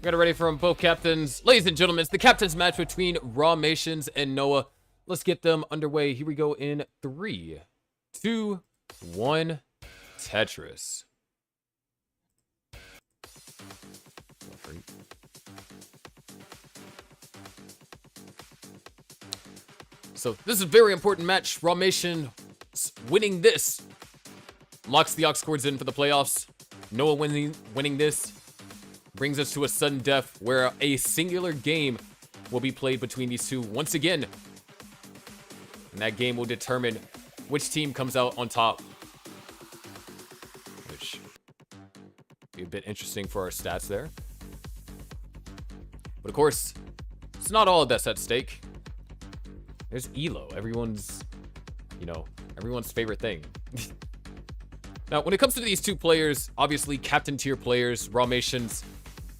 Got it ready from both captains. Ladies and gentlemen, it's the captain's match between Raw Mations and Noah. Let's get them underway. Here we go in 3, 2, 1. Tetris. So this is a very important match. Raw Mation winning this locks the Aux Cords in for the playoffs. Noah winning this brings us to a sudden death where a singular game will be played between these two once again. And that game will determine which team comes out on top. Which will be a bit interesting for our stats there. But of course, it's not all that's at stake. There's Elo, everyone's favorite thing. Now, when it comes to these two players, obviously captain tier players, Raw Mation's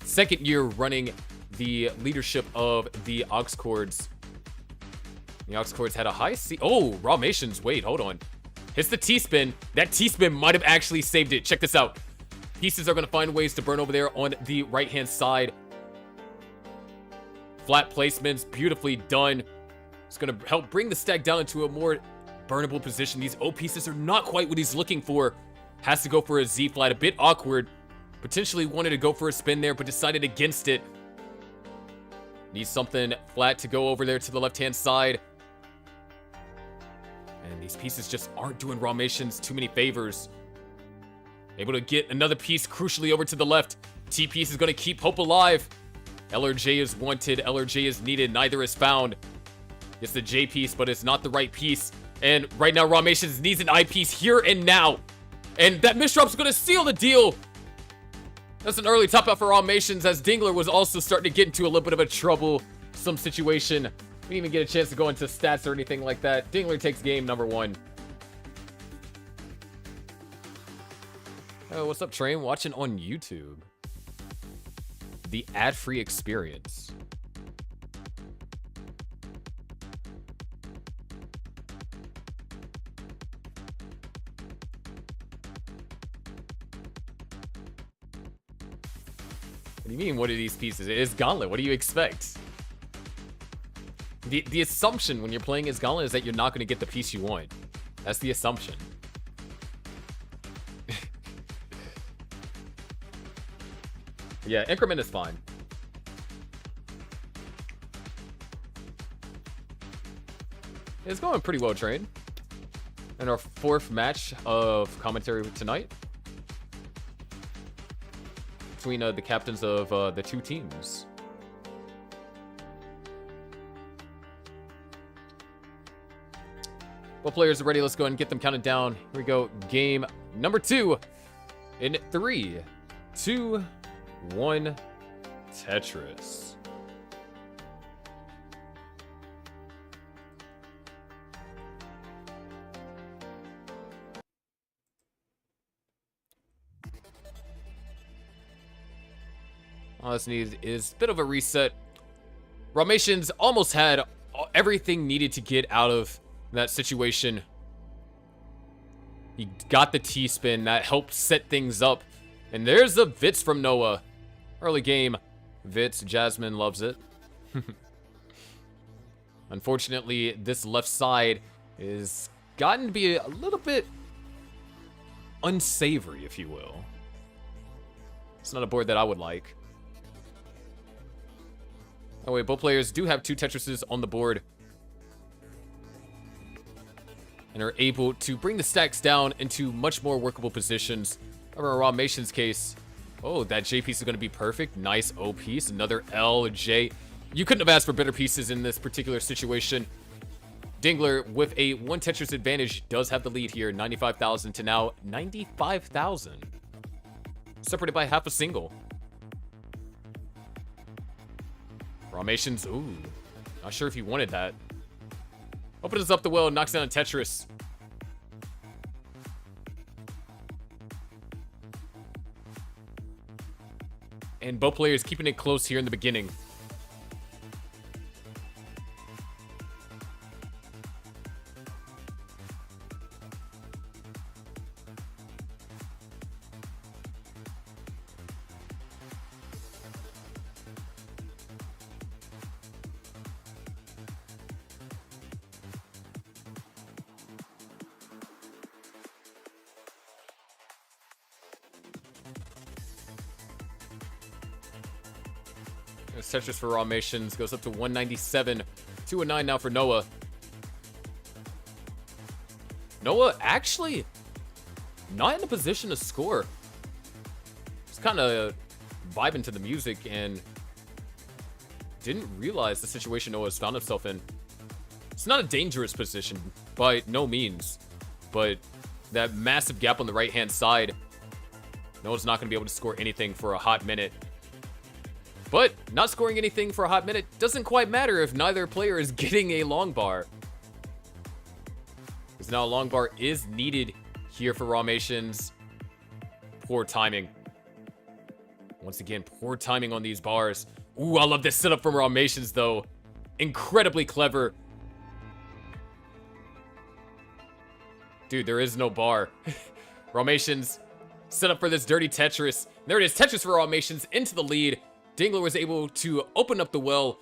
second year running the leadership of the Aux Cords. The Aux Cords had a high C. Oh, Raw Mations. Wait, hold on. Hits the T-spin. That T-spin might have actually saved it. Check this out. Pieces are going to find ways to burn over there on the right-hand side. Flat placements, beautifully done. It's going to help bring the stack down into a more burnable position. These O pieces are not quite what he's looking for. Has to go for a Z flat. A bit awkward. Potentially wanted to go for a spin there, but decided against it. Needs something flat to go over there to the left-hand side. And these pieces just aren't doing Ramations too many favors. Able to get another piece crucially over to the left. T-piece is going to keep hope alive. LRJ is wanted. LRJ is needed. Neither is found. It's the J piece, but it's not the right piece. And right now, Ramations needs an I piece here and now. And that misdrop's going to seal the deal. That's an early top out for Ramations, as Dingler was also starting to get into a little bit of a troublesome situation. We didn't even get a chance to go into stats or anything like that. Dingler takes game number 1. Oh, what's up, Train? Watching on YouTube. The ad-free experience. What do you mean, what are these pieces? It is Gauntlet. What do you expect? The assumption when you're playing as Gauntlet is that you're not going to get the piece you want. That's the assumption. Yeah, increment is fine. It's going pretty well, Train. And our 4th match of commentary tonight. Between the captains of the 2 teams. Well, players are ready. Let's go ahead and get them counted down. Here we go. Game number 2 in 3, 2, 1, Tetris. All that's needed is a bit of a reset. Ramations almost had everything needed to get out of that situation. He got the T-spin. That helped set things up. And there's the Vits from Noah. Early game. Vits. Jasmine loves it. Unfortunately, this left side is gotten to be a little bit unsavory, if you will. It's not a board that I would like. Oh wait, both players do have 2 Tetrises on the board. And are able to bring the stacks down into much more workable positions. However, in Ramation's case, oh, that J piece is going to be perfect. Nice O piece. Another L, J. You couldn't have asked for better pieces in this particular situation. Dingler, with a 1 Tetris advantage, does have the lead here. 95,000 to now 95,000. Separated by half a single. Ramations, ooh. Not sure if he wanted that. Opens up the well, knocks down a Tetris. And both players keeping it close here in the beginning. Tetris for Ramations goes up to 197. 2-9 now for Noah. Noah actually not in a position to score. Just kind of vibing to the music and didn't realize the situation Noah's found himself in. It's not a dangerous position by no means, but that massive gap on the right-hand side, Noah's not going to be able to score anything for a hot minute. But not scoring anything for a hot minute doesn't quite matter if neither player is getting a long bar. Because now a long bar is needed here for Ramations. Poor timing. Once again, poor timing on these bars. Ooh, I love this setup from Ramations, though. Incredibly clever. Dude, there is no bar. Ramations set up for this dirty Tetris. There it is, Tetris for Ramations into the lead. Dingler was able to open up the well,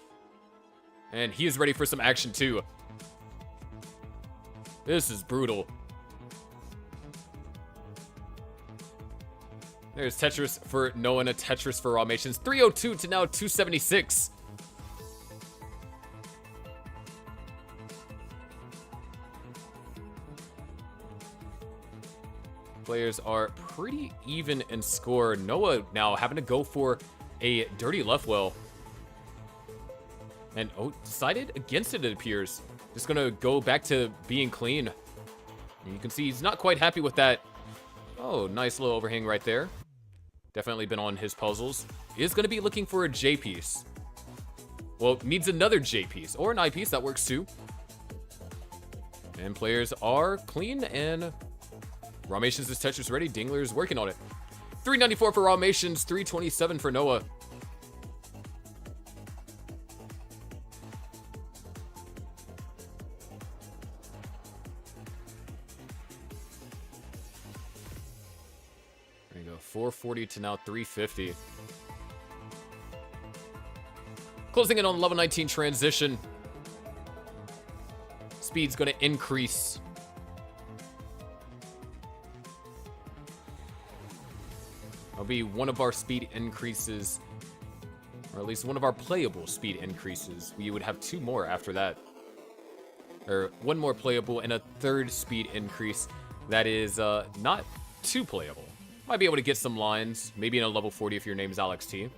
and he is ready for some action too. This is brutal. There's Tetris for Noah and a Tetris for Ramations. 302 to now 276. Players are pretty even in score. Noah now having to go for a dirty left well. And decided against it, it appears. Just gonna go back to being clean. And you can see he's not quite happy with that. Oh, nice little overhang right there. Definitely been on his puzzles. Is gonna be looking for a J piece. Well, needs another J piece or an I piece, that works too. And players are clean, and Ramations is Tetris ready. Dingler is working on it. 394 for Ramations, 327 for Noah. There you go, 440 to now 350. Closing in on level 19 transition. Speed's gonna increase. That'll be one of our speed increases, or at least one of our playable speed increases. We would have two more after that. Or one more playable and a third speed increase that is not too playable. Might be able to get some lines, maybe in a level 40 if your name is Alex T.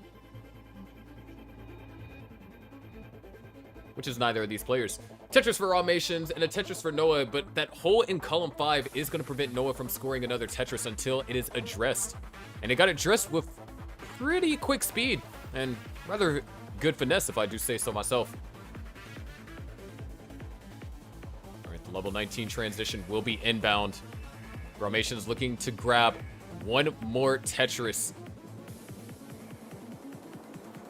Which is neither of these players. Tetris for Ramations and a Tetris for Noah, but that hole in column 5 is going to prevent Noah from scoring another Tetris until it is addressed. And it got addressed with pretty quick speed and rather good finesse, if I do say so myself. All right, the level 19 transition will be inbound. Ramations looking to grab one more Tetris.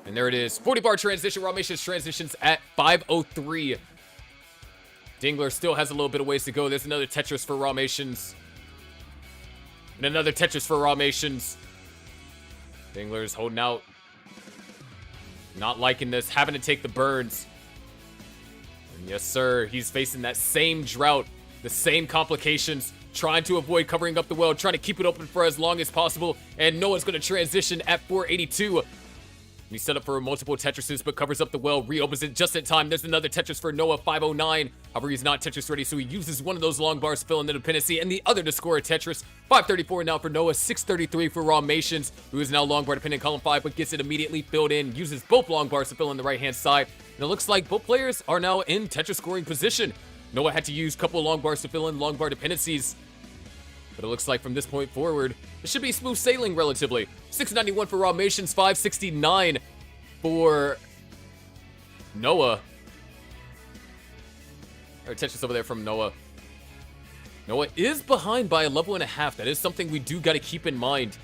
And there it is. 40-bar transition. Ramations transitions at 5:03. Dingler still has a little bit of ways to go. There's another Tetris for Ramations. And another Tetris for Ramations. Dingler's holding out. Not liking this. Having to take the burns. And yes, sir. He's facing that same drought. The same complications. Trying to avoid covering up the well. Trying to keep it open for as long as possible. And Noah's going to transition at 482. He's set up for multiple Tetrises, but covers up the well, reopens it just in time. There's another Tetris for Noah, 509. However, he's not Tetris ready, so he uses one of those long bars to fill in the dependency, and the other to score a Tetris. 534 now for Noah, 633 for Ramations, who is now long bar dependent column 5, but gets it immediately filled in, uses both long bars to fill in the right-hand side. And it looks like both players are now in Tetris scoring position. Noah had to use a couple of long bars to fill in long bar dependencies. But it looks like from this point forward, it should be smooth sailing relatively. 691 for Ramations, 569 for Noah. Or Tetris over there from Noah. Noah is behind by a level and a half. That is something we do got to keep in mind.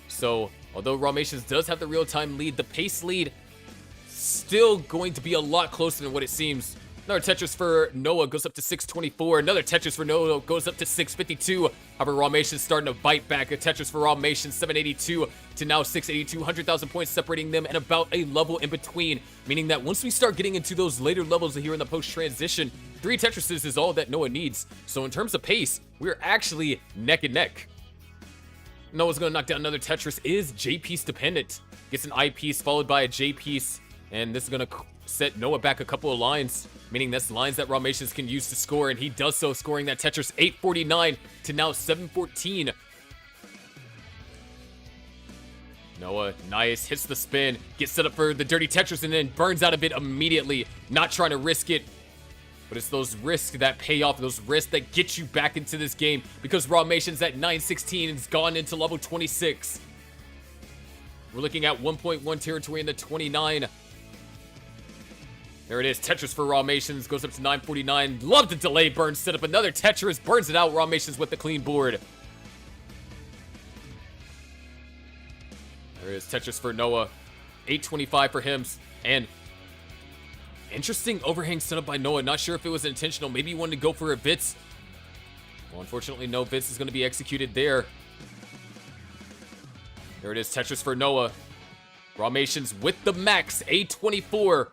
So, although Ramations does have the real-time lead, the pace lead still going to be a lot closer than what it seems. Another Tetris for Noah goes up to 624. Another Tetris for Noah goes up to 652. However, Ramations starting to bite back. A Tetris for Ramations, 782 to now 682. 100,000 points separating them and about a level in between. Meaning that once we start getting into those later levels here in the post-transition, 3 Tetrises is all that Noah needs. So in terms of pace, we're actually neck and neck. Noah's going to knock down another Tetris. Is J-piece dependent. Gets an I-piece followed by a J-piece. And this is going to set Noah back a couple of lines, meaning that's lines that Ramations can use to score, and he does so, scoring that Tetris 849 to now 714. Noah, nice, hits the spin, gets set up for the dirty Tetris, and then burns out of it immediately, not trying to risk it. But it's those risks that pay off, those risks that get you back into this game, because Ramations at 916 has gone into level 26. We're looking at 1.1 territory in the 29. There it is, Tetris for Ramations, goes up to 949. Love the delay burn, set up another Tetris, burns it out, Ramations with the clean board. There is Tetris for Noah, 825 for him, and interesting overhang set up by Noah. Not sure if it was intentional, maybe he wanted to go for a Vitz. Well, unfortunately, no Vitz is going to be executed there. There it is, Tetris for Noah. Ramations with the max, 824.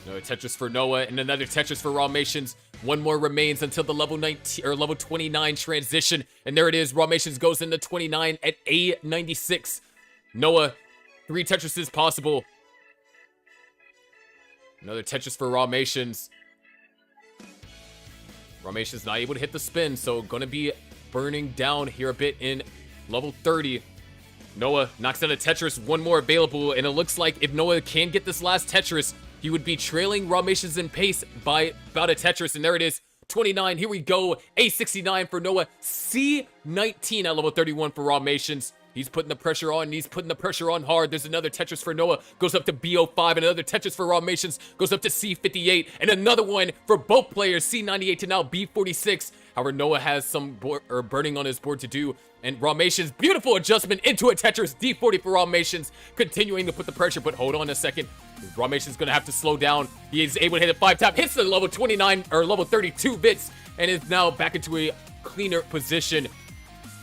No Tetris for Noah, and another Tetris for Ramations. One more remains until the level 19 or level 29 transition. And there it is. Rawmations goes into 29 at A96. Noah, 3 Tetrises possible. Another Tetris for Rawmations. Rawmations not able to hit the spin, so gonna be burning down here a bit in level 30. Noah knocks down a Tetris, one more available, and it looks like if Noah can get this last Tetris, he would be trailing Rawmations in pace by about a Tetris, and there it is, 29, here we go, A69 for Noah, C19 at level 31 for Rawmations. He's putting the pressure on, and he's putting the pressure on hard. There's another Tetris for Noah, goes up to B05, and another Tetris for Rawmations, goes up to C58, and another one for both players, C98 to now B46. However, Noah has some burning on his board to do, and Rawmations, beautiful adjustment into a Tetris, D40 for Rawmations, continuing to put the pressure, but hold on a second. Rawmations gonna have to slow down. He is able to hit it 5 tap, hits the level 29, or level 32 bits, and is now back into a cleaner position.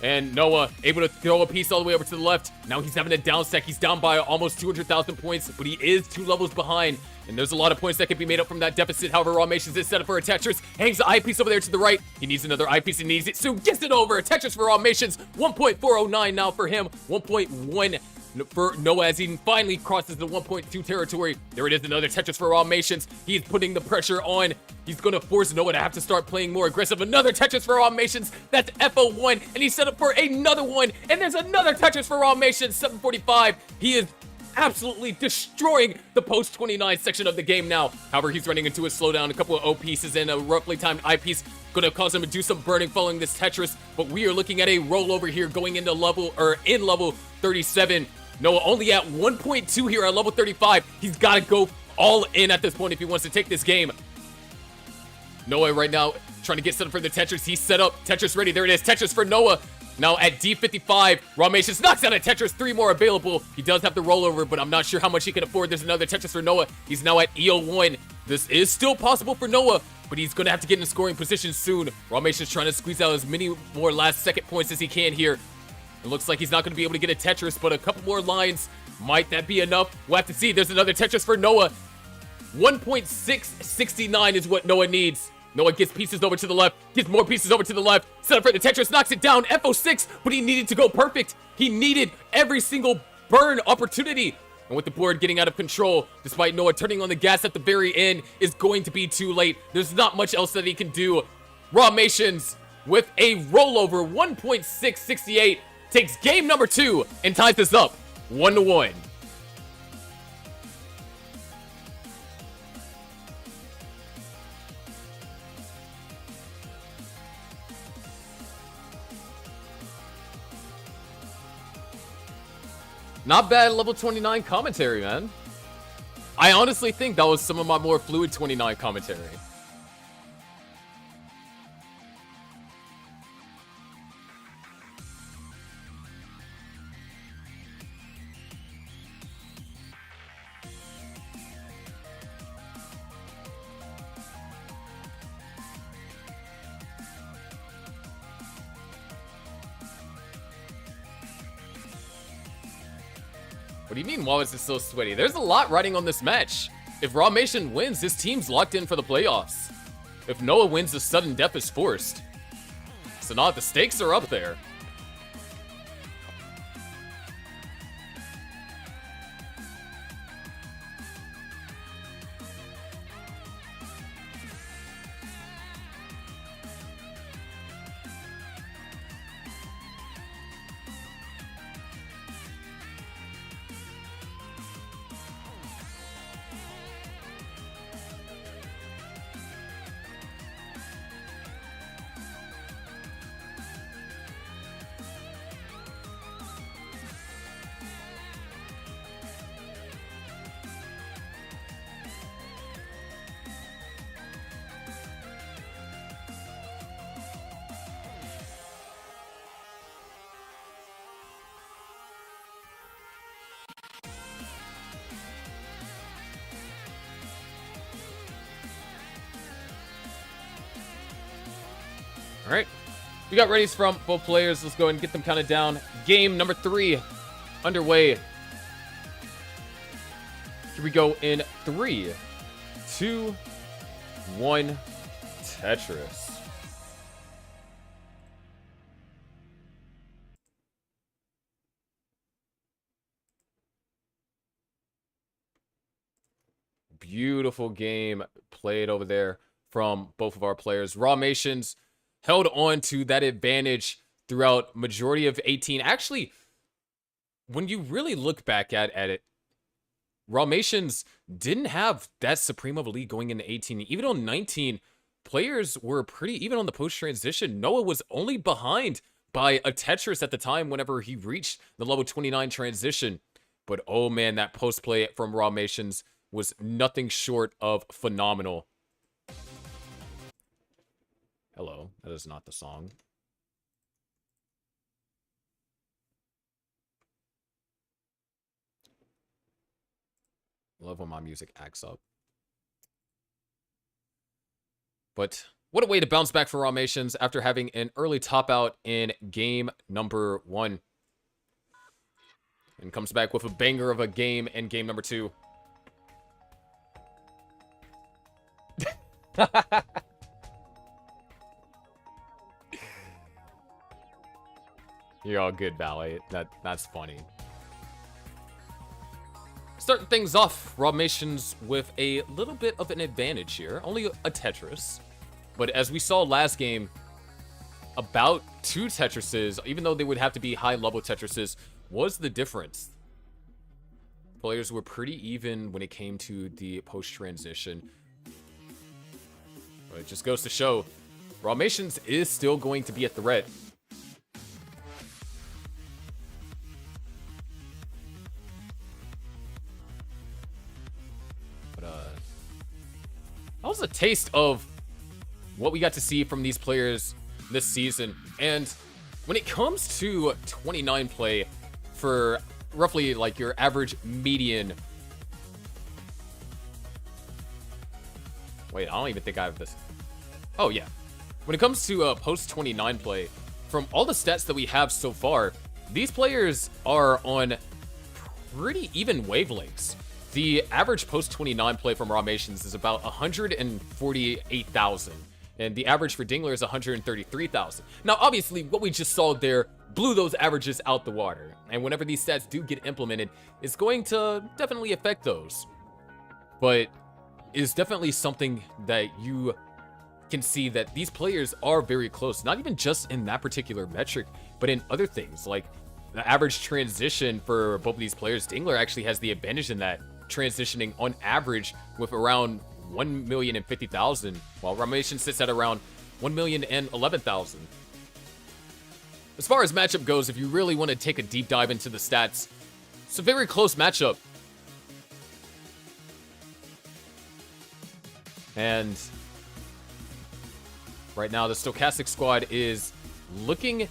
And Noah able to throw a piece all the way over to the left. Now he's having a down stack. He's down by almost 200,000 points, but he is 2 levels behind. And there's a lot of points that can be made up from that deficit. However, Rawmations is set up for a Tetris. Hangs the eyepiece over there to the right. He needs another eyepiece and needs it soon. Gets it over. A Tetris for Rawmations. 1.409 now for him. 1.1 for Noah as he finally crosses the 1.2 territory. There it is, another Tetris for Rawmations. He's putting the pressure on. He's going to force Noah to have to start playing more aggressive. Another Tetris for Rawmations. That's FO1, and he's set up for another one. And there's another Tetris for Rawmations, 745. He is absolutely destroying the post-29 section of the game now. However, he's running into a slowdown, a couple of O pieces, and a roughly timed I piece. Going to cause him to do some burning following this Tetris. But we are looking at a rollover here going into level 37. Noah only at 1.2 here at level 35. He's got to go all in at this point if he wants to take this game. Noah right now trying to get set up for the Tetris. He's set up. Tetris ready. There it is. Tetris for Noah. Now at D55, Rawmations knocks out a Tetris. 3 more available. He does have the rollover, but I'm not sure how much he can afford. There's another Tetris for Noah. He's now at EO1. This is still possible for Noah, but he's going to have to get in scoring position soon. Rawmations trying to squeeze out as many more last second points as he can here. It looks like he's not going to be able to get a Tetris, but a couple more lines. Might that be enough? We'll have to see. There's another Tetris for Noah. 1.669 is what Noah needs. Noah gets pieces over to the left, gets more pieces over to the left, set up for the Tetris, knocks it down, FO6, but he needed to go perfect. He needed every single burn opportunity. And with the board getting out of control, despite Noah turning on the gas at the very end, is going to be too late. There's not much else that he can do. Rawmations with a rollover, 1.668, takes game number 2 and ties this up 1-1. Not bad level 29 commentary, man. I honestly think that was some of my more fluid 29 commentary. What do you mean, why is it so sweaty? There's a lot riding on this match. If Rawmation wins, this team's locked in for the playoffs. If Noah wins, the sudden death is forced. So now the stakes are up there. All right, we got readies from both players. Let's go ahead and get them counted down. Game number 3 underway. Here we go in 3, 2, 1, Tetris. Beautiful game played over there from both of our players. Raw Nations held on to that advantage throughout majority of 18. Actually, when you really look back at it, Raw Nations didn't have that supreme of a lead going into 18. Even on 19, players were pretty even on the post-transition. Noah was only behind by a Tetris at the time whenever he reached the level 29 transition. But oh man, that post-play from Raw Nations was nothing short of phenomenal. Hello, that is not the song. Love when my music acts up. But what a way to bounce back for Raw Nations after having an early top out in game number 1. And comes back with a banger of a game in game number 2. You're all good, Ballet. That's funny. Starting things off, Raw Nations with a little bit of an advantage here. Only a Tetris. But as we saw last game, about 2 Tetrises, even though they would have to be high-level Tetrises, was the difference. Players were pretty even when it came to the post-transition. But it just goes to show, Raw Nations is still going to be a threat. But, that was a taste of what we got to see from these players this season. And when it comes to 29 play for roughly like your average median. Wait, I don't even think I have this. Oh, yeah. When it comes to post-29 play, from all the stats that we have so far, these players are on pretty even wavelengths. The average post-29 play from Raw Nations is about 148,000, and the average for Dingler is 133,000. Now, obviously, what we just saw there blew those averages out the water, and whenever these stats do get implemented, it's going to definitely affect those. But it's definitely something that you can see that these players are very close, not even just in that particular metric, but in other things, like the average transition for both of these players. Dingler actually has the advantage in that, transitioning on average with around 1,050,000, while Raw Nations sits at around 1,011,000. As far as matchup goes, if you really want to take a deep dive into the stats, it's a very close matchup. And right now, the Stochastic Squad is looking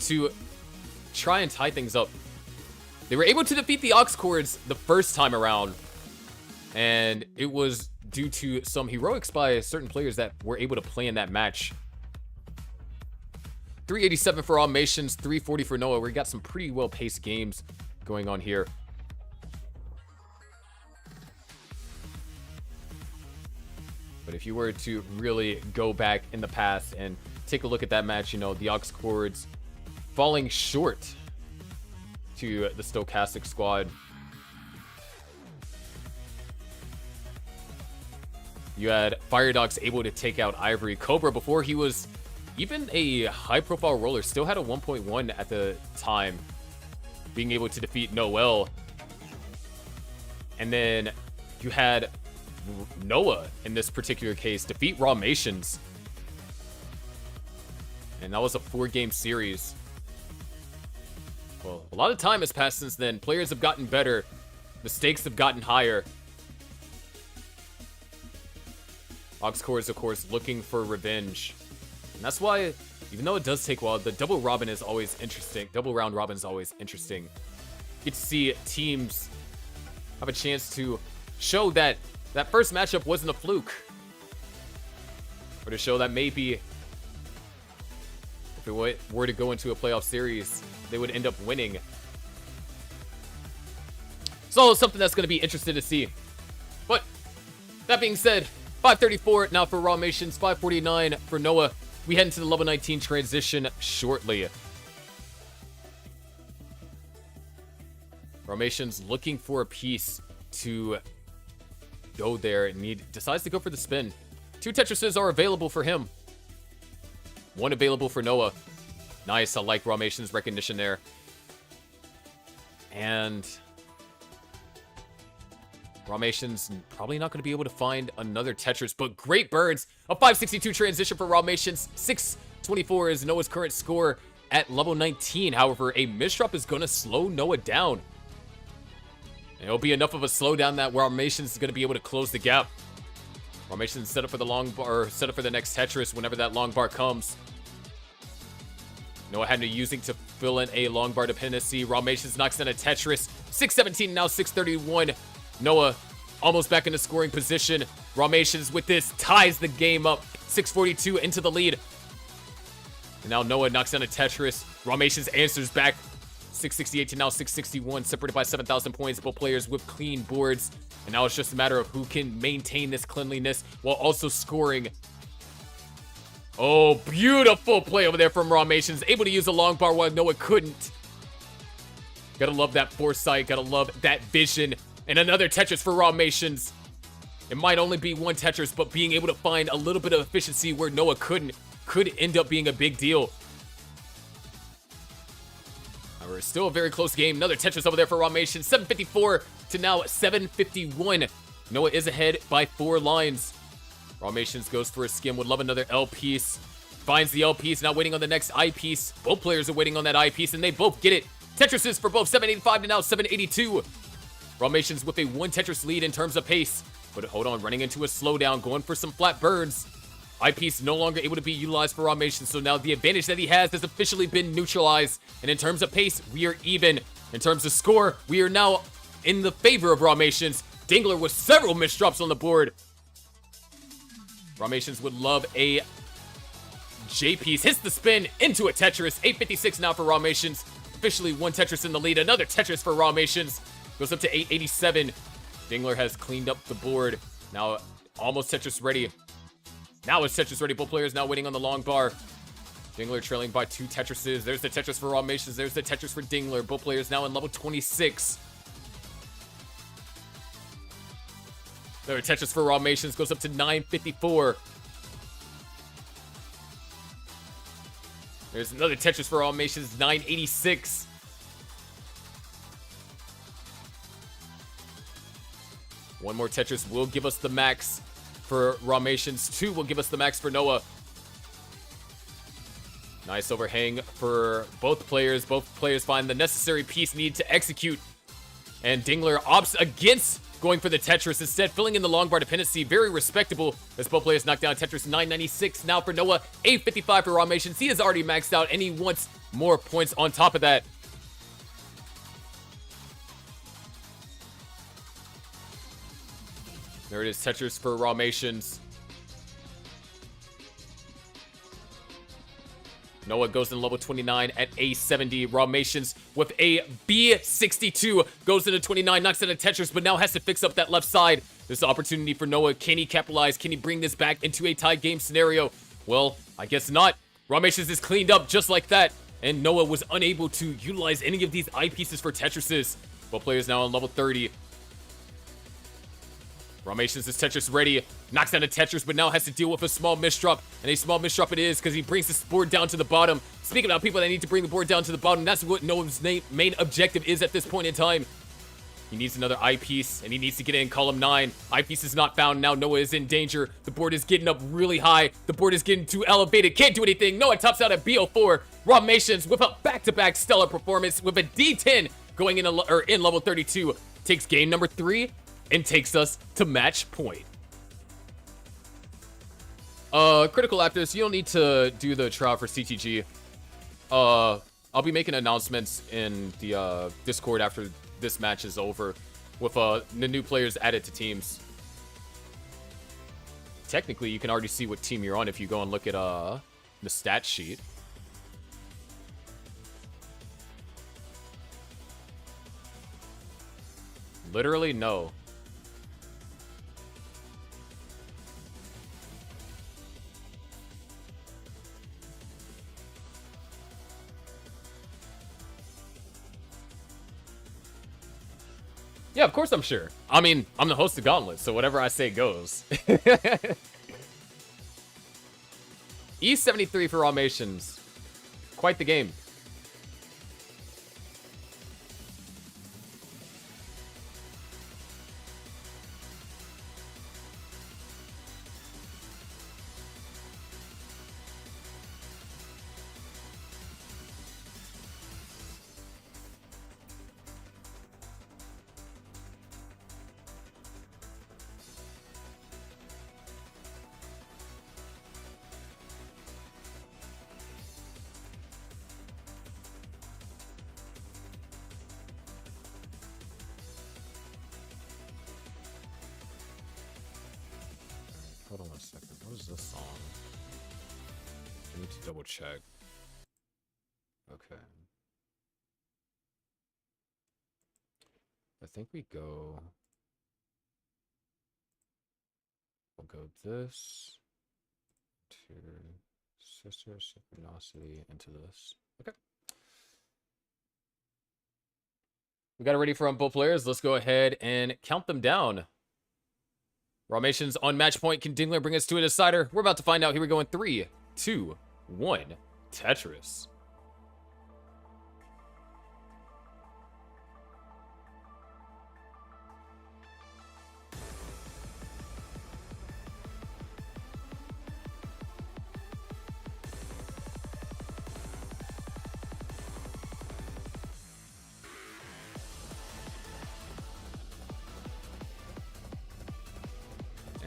to try and tie things up. They were able to defeat the Aux Cords the first time around, and it was due to some heroics by certain players that were able to play in that match. 387 for Raw Nations, 340 for Noah. We got some pretty well-paced games going on here. But if you were to really go back in the past and take a look at that match, you know, the Aux Cords falling short to the Stochastic Squad. You had Firedox able to take out Ivory. Cobra, before he was even a high-profile roller, still had a 1.1 at the time, being able to defeat Noel. And then you had Noah, in this particular case, defeat Raw Nations. And that was a 4-game series. Well, a lot of time has passed since then. Players have gotten better. The stakes have gotten higher. Aux Cords, of course, looking for revenge. And that's why, even though it does take a while, the double robin is always interesting. Double round robin is always interesting. You get to see teams have a chance to show that that first matchup wasn't a fluke. Or to show that maybe if it were to go into a playoff series, they would end up winning. So something that's going to be interesting to see. But that being said, 534 now for Rawmations, 549 for Noah. We head into the level 19 transition shortly. Rawmations looking for a piece to go there and decides to go for the spin. 2 Tetrises are available for him. 1 available for Noah. Nice, I like Rawmations' recognition there. And Rawmations probably not going to be able to find another Tetris, but great burns. A 562 transition for Rawmations. 624 is Noah's current score at level 19. However, a misdrop is going to slow Noah down. And it'll be enough of a slowdown that Rawmations is going to be able to close the gap. Rawmations set up for the long bar, or set up for the next Tetris whenever that long bar comes. Noah had to using to fill in a long bar dependency. Rawmations knocks in a Tetris. 617, now 631. Noah almost back into scoring position. Rawmations with this ties the game up. 642 into the lead. And now Noah knocks down a Tetris. Rawmations answers back. 668 to now 661, separated by 7,000 points. Both players with clean boards. And now it's just a matter of who can maintain this cleanliness while also scoring. Oh, beautiful play over there from Rawmations. Able to use a long bar while Noah couldn't. Gotta love that foresight. Gotta love that vision. And another Tetris for Rawmations. It might only be 1 Tetris, but being able to find a little bit of efficiency where Noah couldn't could end up being a big deal. However, still a very close game. Another Tetris over there for Rawmations. 754 to now 751. Noah is ahead by 4 lines. Rawmations goes for a skim. Would love another L piece. Finds the L piece. Now waiting on the next I piece. Both players are waiting on that I piece, and they both get it. Tetrises for both. 785 to now 782. Rawmations with a 1 Tetris lead in terms of pace. But hold on, running into a slowdown. Going for some flat burns. I piece no longer able to be utilized for Rawmations, so now the advantage that he has officially been neutralized. And in terms of pace, we are even. In terms of score, we are now in the favor of Rawmations. Dingler with several misdrops on the board. Rawmations would love a J piece. Hits the spin into a Tetris. 856 now for Rawmations. Officially 1 Tetris in the lead. Another Tetris for Rawmations. Goes up to 887. Dingler has cleaned up the board. Now almost Tetris ready. Now it's Tetris ready. Both players now waiting on the long bar. Dingler trailing by 2 Tetrises. There's the Tetris for Rawmations. There's the Tetris for Dingler. Both players now in level 26. There, Tetris for Rawmations goes up to 954. There's another Tetris for Rawmations, 986. One more Tetris will give us the max for Rawmations. 2 will give us the max for Noah. Nice overhang for both players. Both players find the necessary piece needed to execute. And Dingler opts against going for the Tetris, instead filling in the long bar dependency. Very respectable as both players knock down Tetris. 996 now for Noah. 855 for Rawmations. He has already maxed out and he wants more points on top of that. There it is, Tetris for Rawmations. Noah goes in level 29 at A70. Rawmations with a B62 goes into 29, knocks in a Tetris, but now has to fix up that left side. There's an opportunity for Noah. Can he capitalize? Can he bring this back into a tie game scenario? Well, I guess not. Rawmations is cleaned up just like that, and Noah was unable to utilize any of these eyepieces for Tetrises. Both players now on level 30. Rawmations is Tetris ready, knocks down a Tetris, but now has to deal with a small misdrop, and a small misdrop it is because he brings this board down to the bottom. Speaking about people that need to bring the board down to the bottom, that's what Noah's main objective is at this point in time. He needs another eyepiece, and he needs to get in column 9. Eyepiece is not found. Now Noah is in danger. The board is getting up really high. The board is getting too elevated. Can't do anything. Noah tops out at B04. Rawmations with a back-to-back stellar performance with a D10 going in level 32. Takes game number 3. And takes us to match point. Critical after this, you don't need to do the trial for CTG. I'll be making announcements in the Discord after this match is over with the new players added to teams. Technically, you can already see what team you're on if you go and look at the stat sheet. Literally, no. Yeah, of course I'm sure. I mean, I'm the host of Gauntlet, so whatever I say goes. E73 for Ramations. Quite the game. Hold on one second. What is this song? I need to double check. Okay. I think we go... We'll go this to Sister Synchronicity into this. Okay. We got it ready for both players. Let's go ahead and count them down. Ramations on match point. Can Dingler bring us to a decider? We're about to find out. Here we go in 3, 2, 1. Tetris.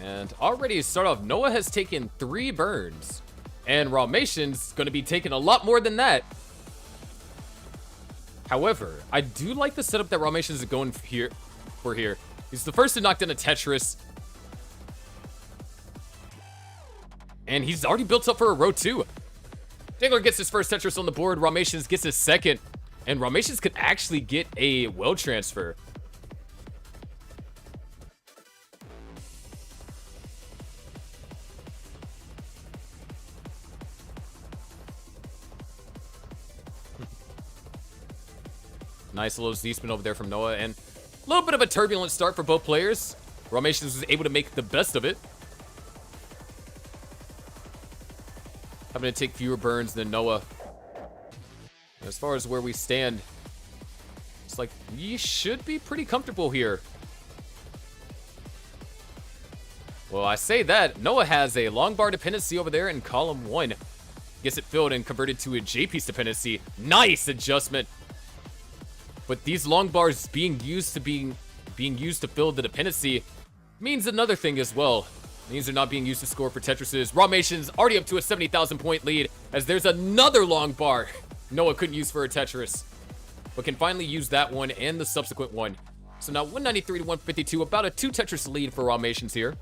And already start off, Noah has taken 3 burns. And Ramation's going to be taking a lot more than that. However, I do like the setup that Ramations is going for here. He's the first to knock down a Tetris. And he's already built up for a row 2. Dingler gets his first Tetris on the board. Ramations gets his second. And Ramations could actually get a well transfer. Nice little Z-spin over there from Noah, and a little bit of a turbulent start for both players. Ramations was able to make the best of it. Having to take fewer burns than Noah. As far as where we stand, it's like we should be pretty comfortable here. Well, I say that. Noah has a long bar dependency over there in column 1. Gets it filled and converted to a J-piece dependency. Nice adjustment. But these long bars being used to fill the dependency means another thing as well. It means they're not being used to score for Tetrises. Ramations already up to a 70,000 point lead as there's another long bar Noah couldn't use for a Tetris, but can finally use that one and the subsequent one. So now 193 to 152, about a 2 Tetris lead for Ramations here.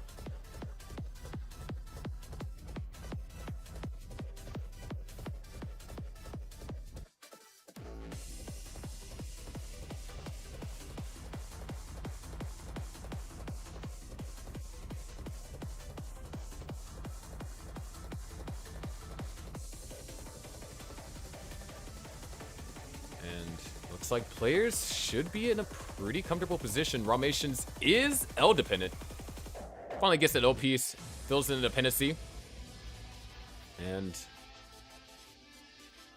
Like players should be in a pretty comfortable position. Ramations is L dependent. Finally gets that L piece, fills in the dependency. And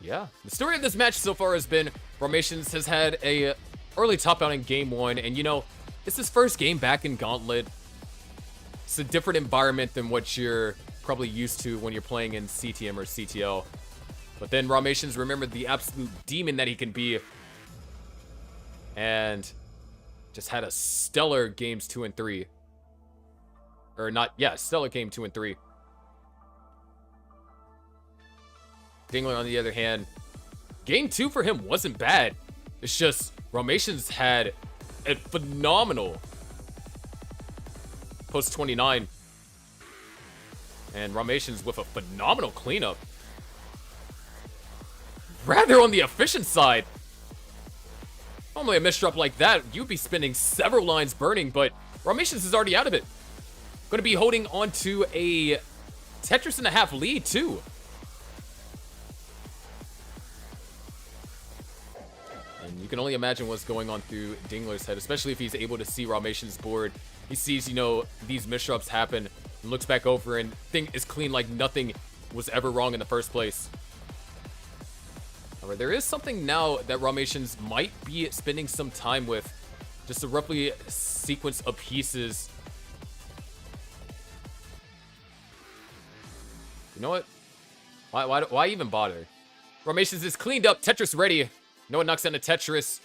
yeah, the story of this match so far has been Ramations has had a early top out in game 1, and you know, it's his first game back in Gauntlet. It's a different environment than what you're probably used to when you're playing in CTM or CTL. But then Ramations remembered the absolute demon that he can be, and just had a stellar games 2 and 3. Or not, yeah, stellar game 2 and 3. Dingler, on the other hand, game 2 for him wasn't bad. It's just Ramations had a phenomenal post 29. And Ramations with a phenomenal cleanup. Rather on the efficient side. Normally a misdrop like that, you'd be spending several lines burning, but Ramations is already out of it. Going to be holding on to a Tetris and a half lead, too. And You can only imagine what's going on through Dingler's head, especially if he's able to see Ramation's board. He sees, you know, these mishaps happen and looks back over and thing is clean like nothing was ever wrong in the first place. However, there is something now that Ramations might be spending some time with. Just a roughly sequence of pieces. You know what? Why even bother? Ramations is cleaned up. Tetris ready. Noah knocks down a Tetris.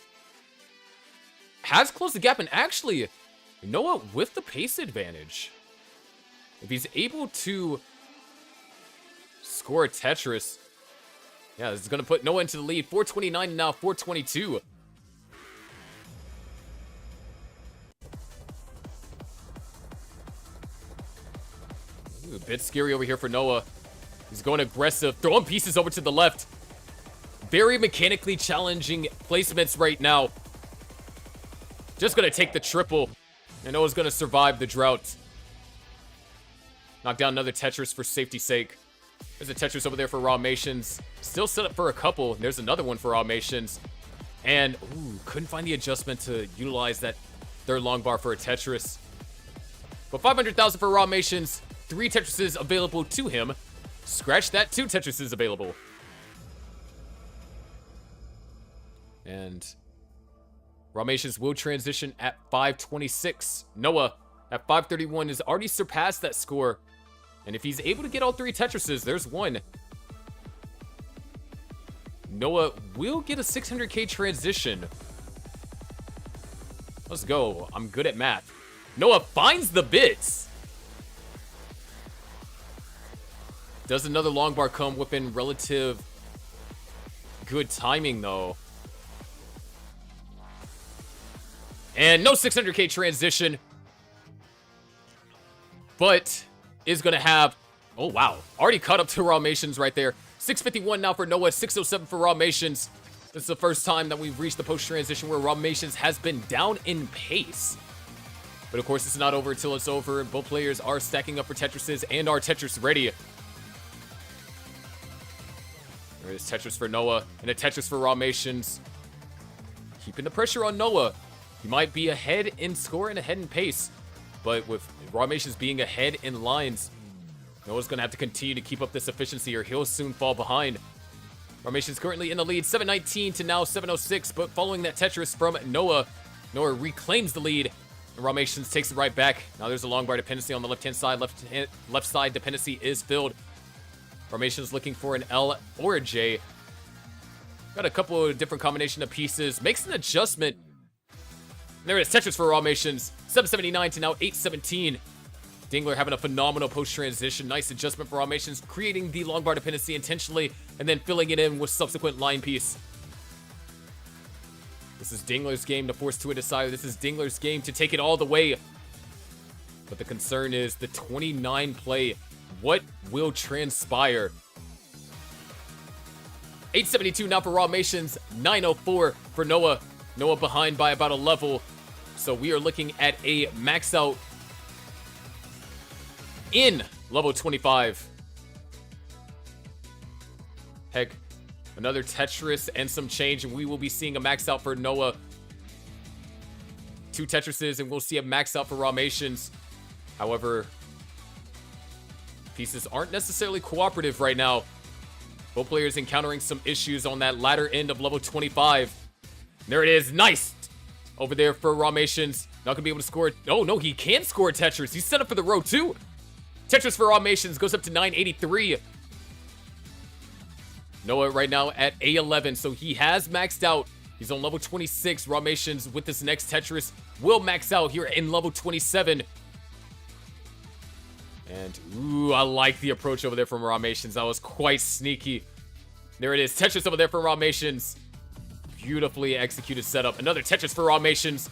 Has closed the gap, and actually, Noah with the pace advantage. If he's able to score a Tetris, yeah, this is going to put Noah into the lead. 429 now, 422. Ooh, a bit scary over here for Noah. He's going aggressive, throwing pieces over to the left. Very mechanically challenging placements right now. Just going to take the triple. And Noah's going to survive the drought. Knock down another Tetris for safety's sake. There's a Tetris over there for Ramations. Still set up for a couple. There's another one for Ramations. And, ooh, couldn't find the adjustment to utilize that third long bar for a Tetris. But 500,000 for Ramations. 3 Tetrises available to him. Scratch that, 2 Tetrises available. And Ramations will transition at 526. Noah at 531 has already surpassed that score. And if he's able to get all 3 Tetrises, there's one. Noah will get a 600k transition. Let's go. I'm good at math. Noah finds the bits. Does another long bar come within relative good timing, though? And no 600k transition. But is going to have... Oh, wow. Already caught up to Ramations right there. 651 now for Noah. 607 for Ramations. This is the first time that we've reached the post-transition where Ramations has been down in pace. But, of course, it's not over until it's over. Both players are stacking up for Tetrises and are Tetris ready. There is Tetris for Noah and a Tetris for Ramations. Keeping the pressure on Noah. He might be ahead in score and ahead in pace. But with Ramations being ahead in lines, Noah's going to have to continue to keep up this efficiency or he'll soon fall behind. Ramations currently in the lead, 719 to now 706. But following that Tetris from Noah, Noah reclaims the lead. And Ramations takes it right back. Now there's a long bar dependency on the left-hand side. Left side dependency is filled. Ramations looking for an L or a J. Got a couple of different combination of pieces. Makes an adjustment. There it is, Tetris for Ramations. 779 to now 817. Dingler having a phenomenal post-transition. Nice adjustment for Ramations, creating the long bar dependency intentionally and then filling it in with subsequent line piece. This is Dingler's game to force to a decider. This is Dingler's game to take it all the way. But the concern is the 29 play. What will transpire? 872 now for Ramations. 904 for Noah. Noah behind by about a level. So we are looking at a max out in level 25. Heck, another Tetris and some change, and we will be seeing a max out for Noah. 2 Tetrises, and we'll see a max out for Ramations. However, pieces aren't necessarily cooperative right now. Both players encountering some issues on that latter end of level 25. There it is. Nice. Over there for Ramations. Not going to be able to score. Oh, no, he can score Tetris. He's set up for the row, too. Tetris for Ramations goes up to 983. Noah right now at A11, so he has maxed out. He's on level 26. Ramations with this next Tetris will max out here in level 27. And, ooh, I like the approach over there from Ramations. That was quite sneaky. There it is. Tetris over there for Ramations. Beautifully executed setup. Another Tetris for Ramations.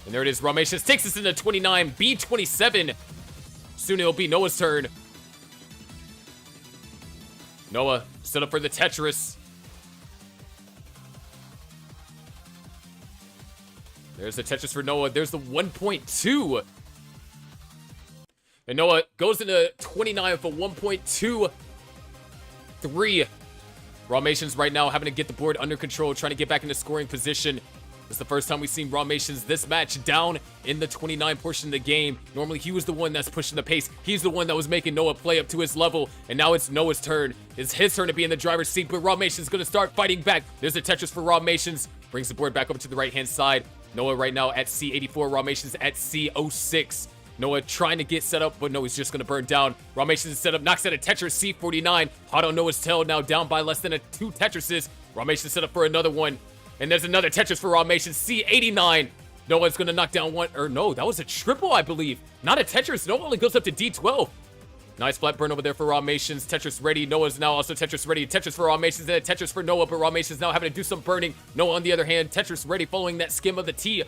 And there it is. Ramations takes us into 29. B27. Soon it'll be Noah's turn. Noah set up for the Tetris. There's the Tetris for Noah. There's the 1.2. And Noah goes into 29 for 1.2. 3. Rawmations right now having to get the board under control, trying to get back into scoring position. It's the first time we've seen Rawmations this match down in the 29 portion of the game. Normally, he was the one that's pushing the pace. He's the one that was making Noah play up to his level, and now it's Noah's turn. It's his turn to be in the driver's seat, but Rawmations going to start fighting back. There's a Tetris for Rawmations. Brings the board back over to the right-hand side. Noah right now at C84, Rawmations at C06. Noah trying to get set up, but no, he's just going to burn down. Rawmations is set up, knocks out a Tetris, C49. Hot on Noah's tail, now down by less than 2 Tetrises. Rawmations set up for another one. And there's another Tetris for Rawmations, C89. Noah's going to knock down one, or no, that was a triple, I believe. Not a Tetris, Noah only goes up to D12. Nice flat burn over there for Rawmations. Tetris ready. Noah's now also Tetris ready. Tetris for Rawmations and a Tetris for Noah, but Rawmations now having to do some burning. Noah, on the other hand, Tetris ready following that skim of the T.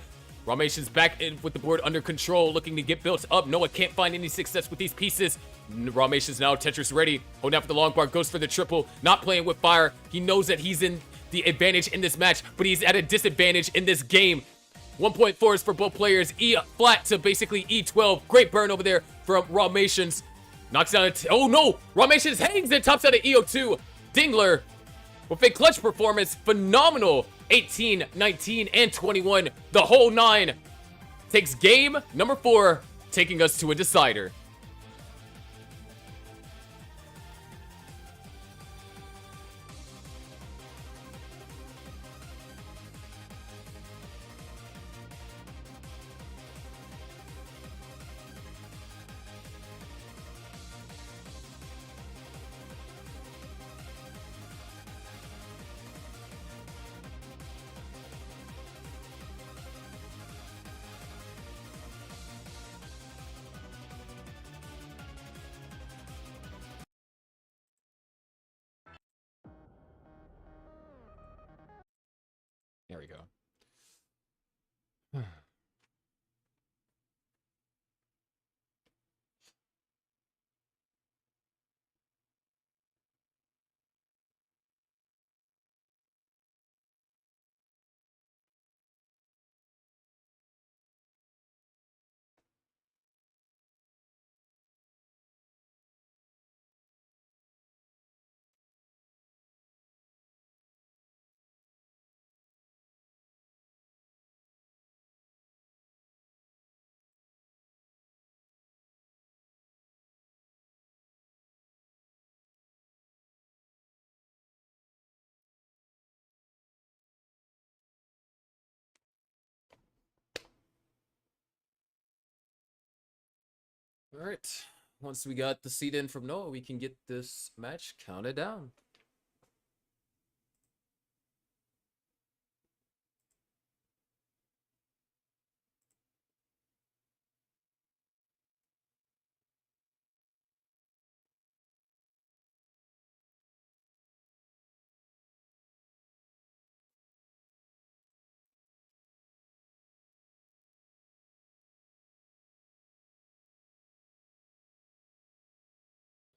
Rawmations back in with the board under control, looking to get built up. Noah can't find any success with these pieces. Rawmations now Tetris ready. Holding out for the long bar, goes for the triple. Not playing with fire. He knows that he's in the advantage in this match, but he's at a disadvantage in this game. 1.4 is for both players. E flat to basically E12. Great burn over there from Rawmations. Knocks down oh no! Rawmations hangs and tops out of EO2. Dingler with a clutch performance. Phenomenal. 18, 19, and 21. The whole 9. Takes game number 4, taking us to a decider. There we go. All right. Once we got the seed in from Noah, we can get this match counted down.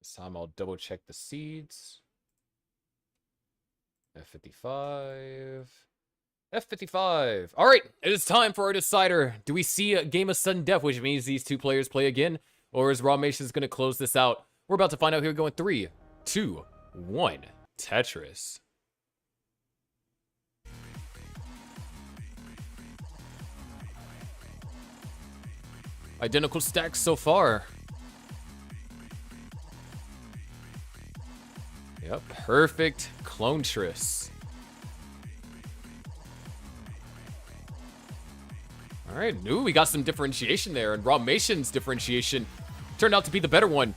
This time I'll double check the seeds. F55. F55. All right, it is time for our decider. Do we see a game of sudden death, which means these two players play again? Or is Rawmations going to close this out? We're about to find out here going 3, 2, 1. Tetris. Identical stacks so far. Yep, perfect clone tris. All right, ooh, we got some differentiation there, and Rawmations' differentiation turned out to be the better one.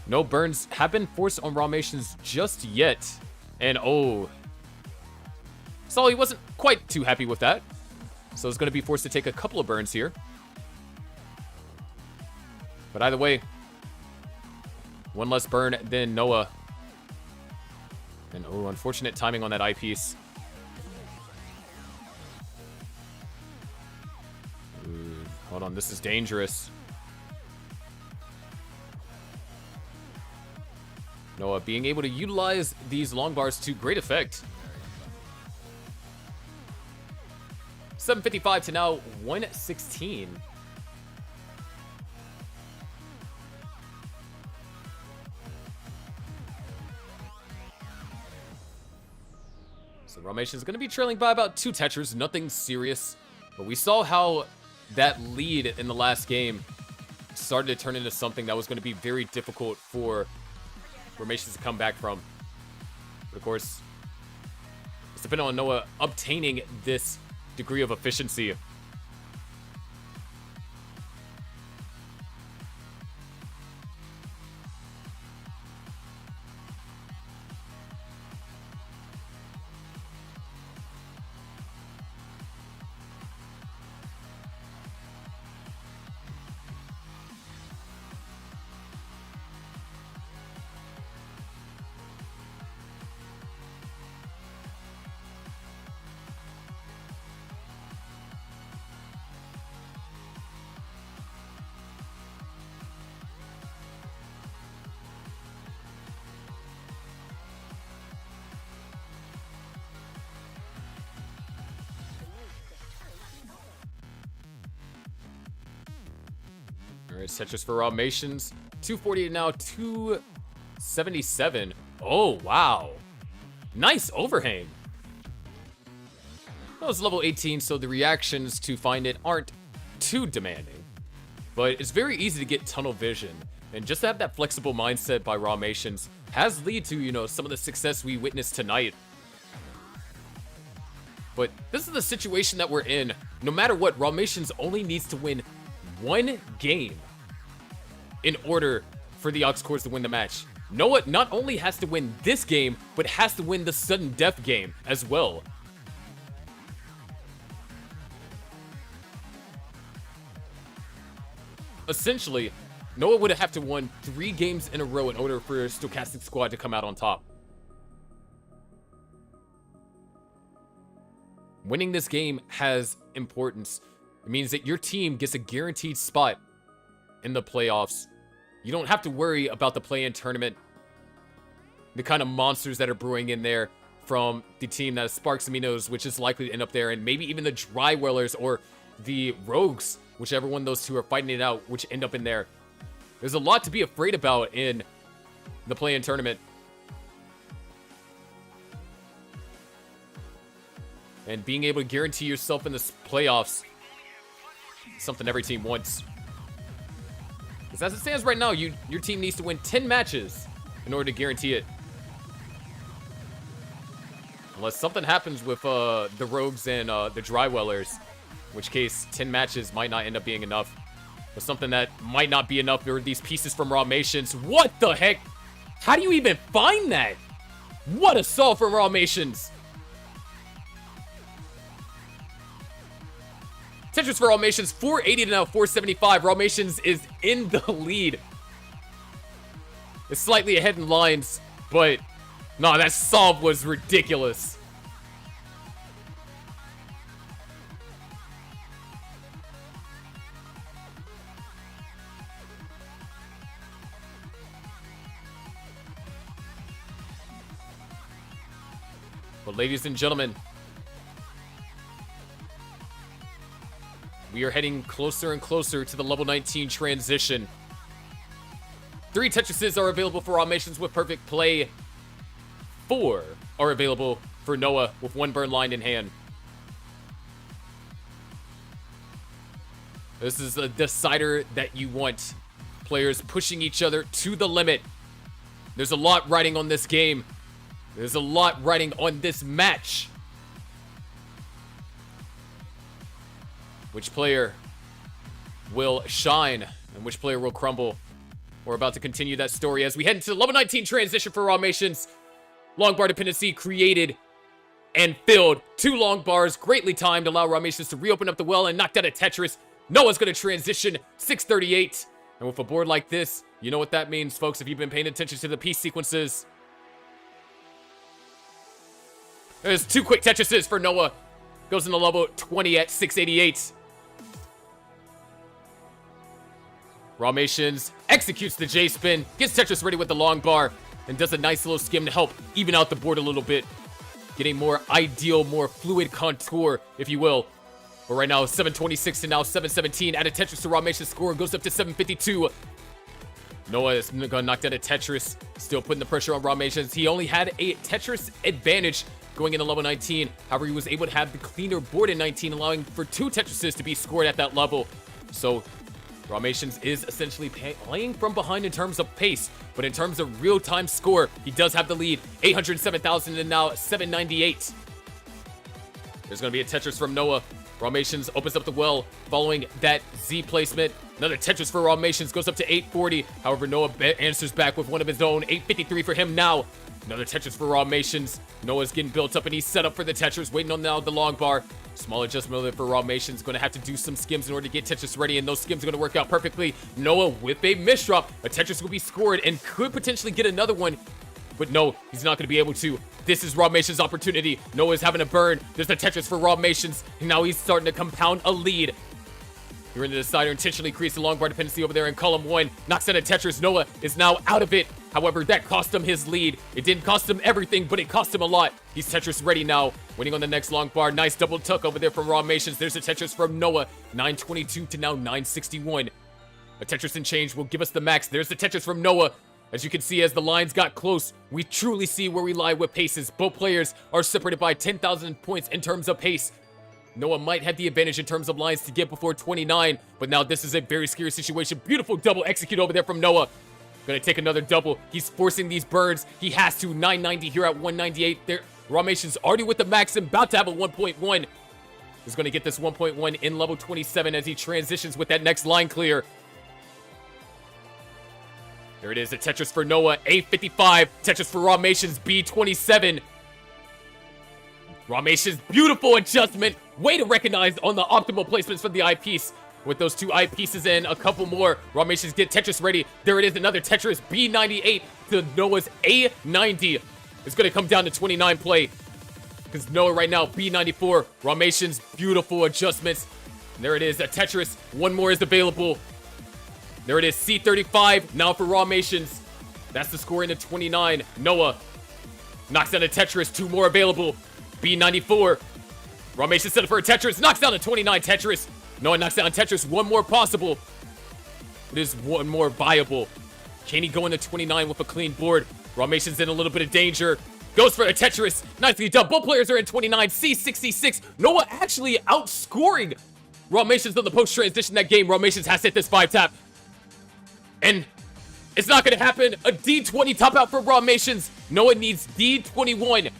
No burns have been forced on Rawmations just yet, and oh, Sully wasn't quite too happy with that, so he's going to be forced to take a couple of burns here. But either way, one less burn than Noah. And oh, unfortunate timing on that eyepiece. Ooh, hold on, this is dangerous. Noah being able to utilize these long bars to great effect. 755 to now 116. So Ramation is going to be trailing by about 2 Tetris, nothing serious. But we saw how that lead in the last game started to turn into something that was going to be very difficult for Ramation to come back from. But of course, it's depending on Noah obtaining this degree of efficiency. All right, Tetris for Ramations. 248 now, 277. Oh, wow. Nice overhang. That was level 18, so the reactions to find it aren't too demanding. But it's very easy to get tunnel vision. And just to have that flexible mindset by Ramations has led to, you know, some of the success we witnessed tonight. But this is the situation that we're in. No matter what, Ramations only needs to win 1 game in order for the Aux Cords to win the match. Noah not only has to win this game, but has to win the sudden death game as well. Essentially, Noah would have to win 3 games in a row in order for Stochastic Squad to come out on top. Winning this game has importance. It means that your team gets a guaranteed spot in the playoffs. You don't have to worry about the play-in tournament, the kind of monsters that are brewing in there from the team that is Sparks Aminos, which is likely to end up there, and maybe even the Dry Wellers or the Rogues, whichever one of those two are fighting it out, which end up in there. There's a lot to be afraid about in the play-in tournament. And being able to guarantee yourself in the playoffs, something every team wants. Because as it stands right now, your team needs to win 10 matches in order to guarantee it. Unless something happens with the Rogues and the Dry Wellers, in which case 10 matches might not end up being enough. But something that might not be enough are these pieces from Ramations. What the heck? How do you even find that? What a solve from Ramations. Tetris for Ramations, 480 to now 475. Ramations is in the lead. It's slightly ahead in lines, but no, that solve was ridiculous. But ladies and gentlemen, we are heading closer and closer to the level 19 transition. 3 Tetrises are available for Ramations with perfect play. 4 are available for Noah with 1 burn line in hand. This is a decider that you want. Players pushing each other to the limit. There's a lot riding on this game. There's a lot riding on this match. Which player will shine and which player will crumble? We're about to continue that story as we head into the level 19 transition for Ramations. Long bar dependency created and filled. 2 long bars, greatly timed, allow Ramations to reopen up the well and knock down a Tetris. Noah's going to transition 638. And with a board like this, you know what that means, folks, if you've been paying attention to the piece sequences. There's 2 quick Tetrises for Noah. Goes into level 20 at 688. Ramations executes the J-spin, gets Tetris ready with the long bar, and does a nice little skim to help even out the board a little bit. Getting more ideal, more fluid contour, if you will. But right now, 726 to now 717. Add a Tetris to Ramations' score, goes up to 752. Noah is gonna knock down a Tetris. Still putting the pressure on Ramations. He only had a Tetris advantage going into level 19. However, he was able to have the cleaner board in 19, allowing for 2 Tetrises to be scored at that level. So Ramations is essentially playing from behind in terms of pace, but in terms of real-time score, he does have the lead. 807,000 and now 798. There's going to be a Tetris from Noah. Ramations opens up the well following that Z placement. Another Tetris for Ramations goes up to 840. However, Noah answers back with one of his own. 853 for him now. Another Tetris for Ramations. Noah's getting built up and he's set up for the Tetris, waiting on now the long bar. Small adjustment for Ramations. Going to have to do some skims in order to get Tetris ready, and those skims are going to work out perfectly. Noah with a misdrop. A Tetris will be scored and could potentially get another one. But no, he's not going to be able to. This is Ramations' opportunity. Noah's having a burn. There's a Tetris for Ramations. And now he's starting to compound a lead. Here in the decider, intentionally creates the long bar dependency over there in column 1. Knocks out a Tetris. Noah is now out of it. However, that cost him his lead. It didn't cost him everything, but it cost him a lot. He's Tetris ready now. Winning on the next long bar. Nice double tuck over there from Ramations. There's a Tetris from Noah. 922 to now 961. A Tetris and change will give us the max. There's the Tetris from Noah. As you can see, as the lines got close, we truly see where we lie with paces. Both players are separated by 10,000 points in terms of pace. Noah might have the advantage in terms of lines to get before 29, but now this is a very scary situation. Beautiful double execute over there from Noah. Gonna take another double. He's forcing these burns. He has to. 990 here at 198. There, Ramations already with the max and about to have a 1.1. He's gonna get this 1.1 in level 27 as he transitions with that next line clear. There it is, a Tetris for Noah, 855. Tetris for Ramations, B27. Ramations, beautiful adjustment. Way to recognize on the optimal placements from the eyepiece. With those 2 eyepieces and a couple more, Ramations get Tetris ready. There it is, another Tetris, B98 to Noah's A90. It's going to come down to 29 play. Because Noah right now, B94. Ramations, beautiful adjustments. And there it is, a Tetris. One more is available. There it is, C35, now for Ramations. That's the score into 29. Noah knocks down a Tetris, 2 more available. B94. Ramations set up for a Tetris, knocks down a 29 Tetris. Noah knocks down Tetris, 1 more possible. It is 1 more viable. Can he go into 29 with a clean board? Ramations in a little bit of danger. Goes for a Tetris, nicely done. Both players are in 29, C66. Noah actually outscoring Ramations on the post-transition that game. Ramations has hit this 5-tap. And it's not going to happen. A D20 top out for Ramations. Noah needs D21.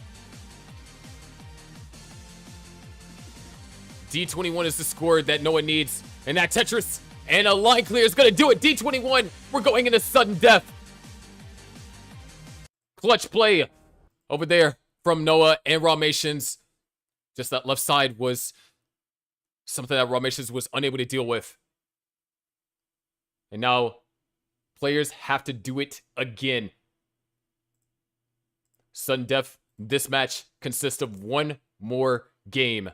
D21 is the score that Noah needs. And that Tetris and a line clear is going to do it. D21. We're going into sudden death. Clutch play over there from Noah and Ramations. Just that left side was something that Ramations was unable to deal with. And now players have to do it again. Sudden death. This match consists of 1 more game.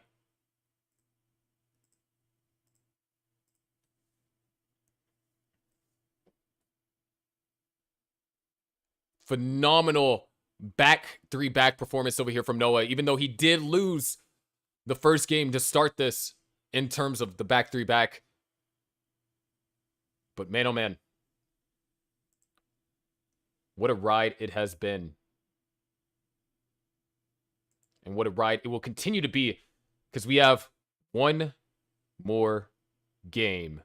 Phenomenal back 3 performance over here from Noah, even though he did lose the first game to start this in terms of the back 3 back. But man, oh man. What a ride it has been. And what a ride it will continue to be, because we have 1 more game.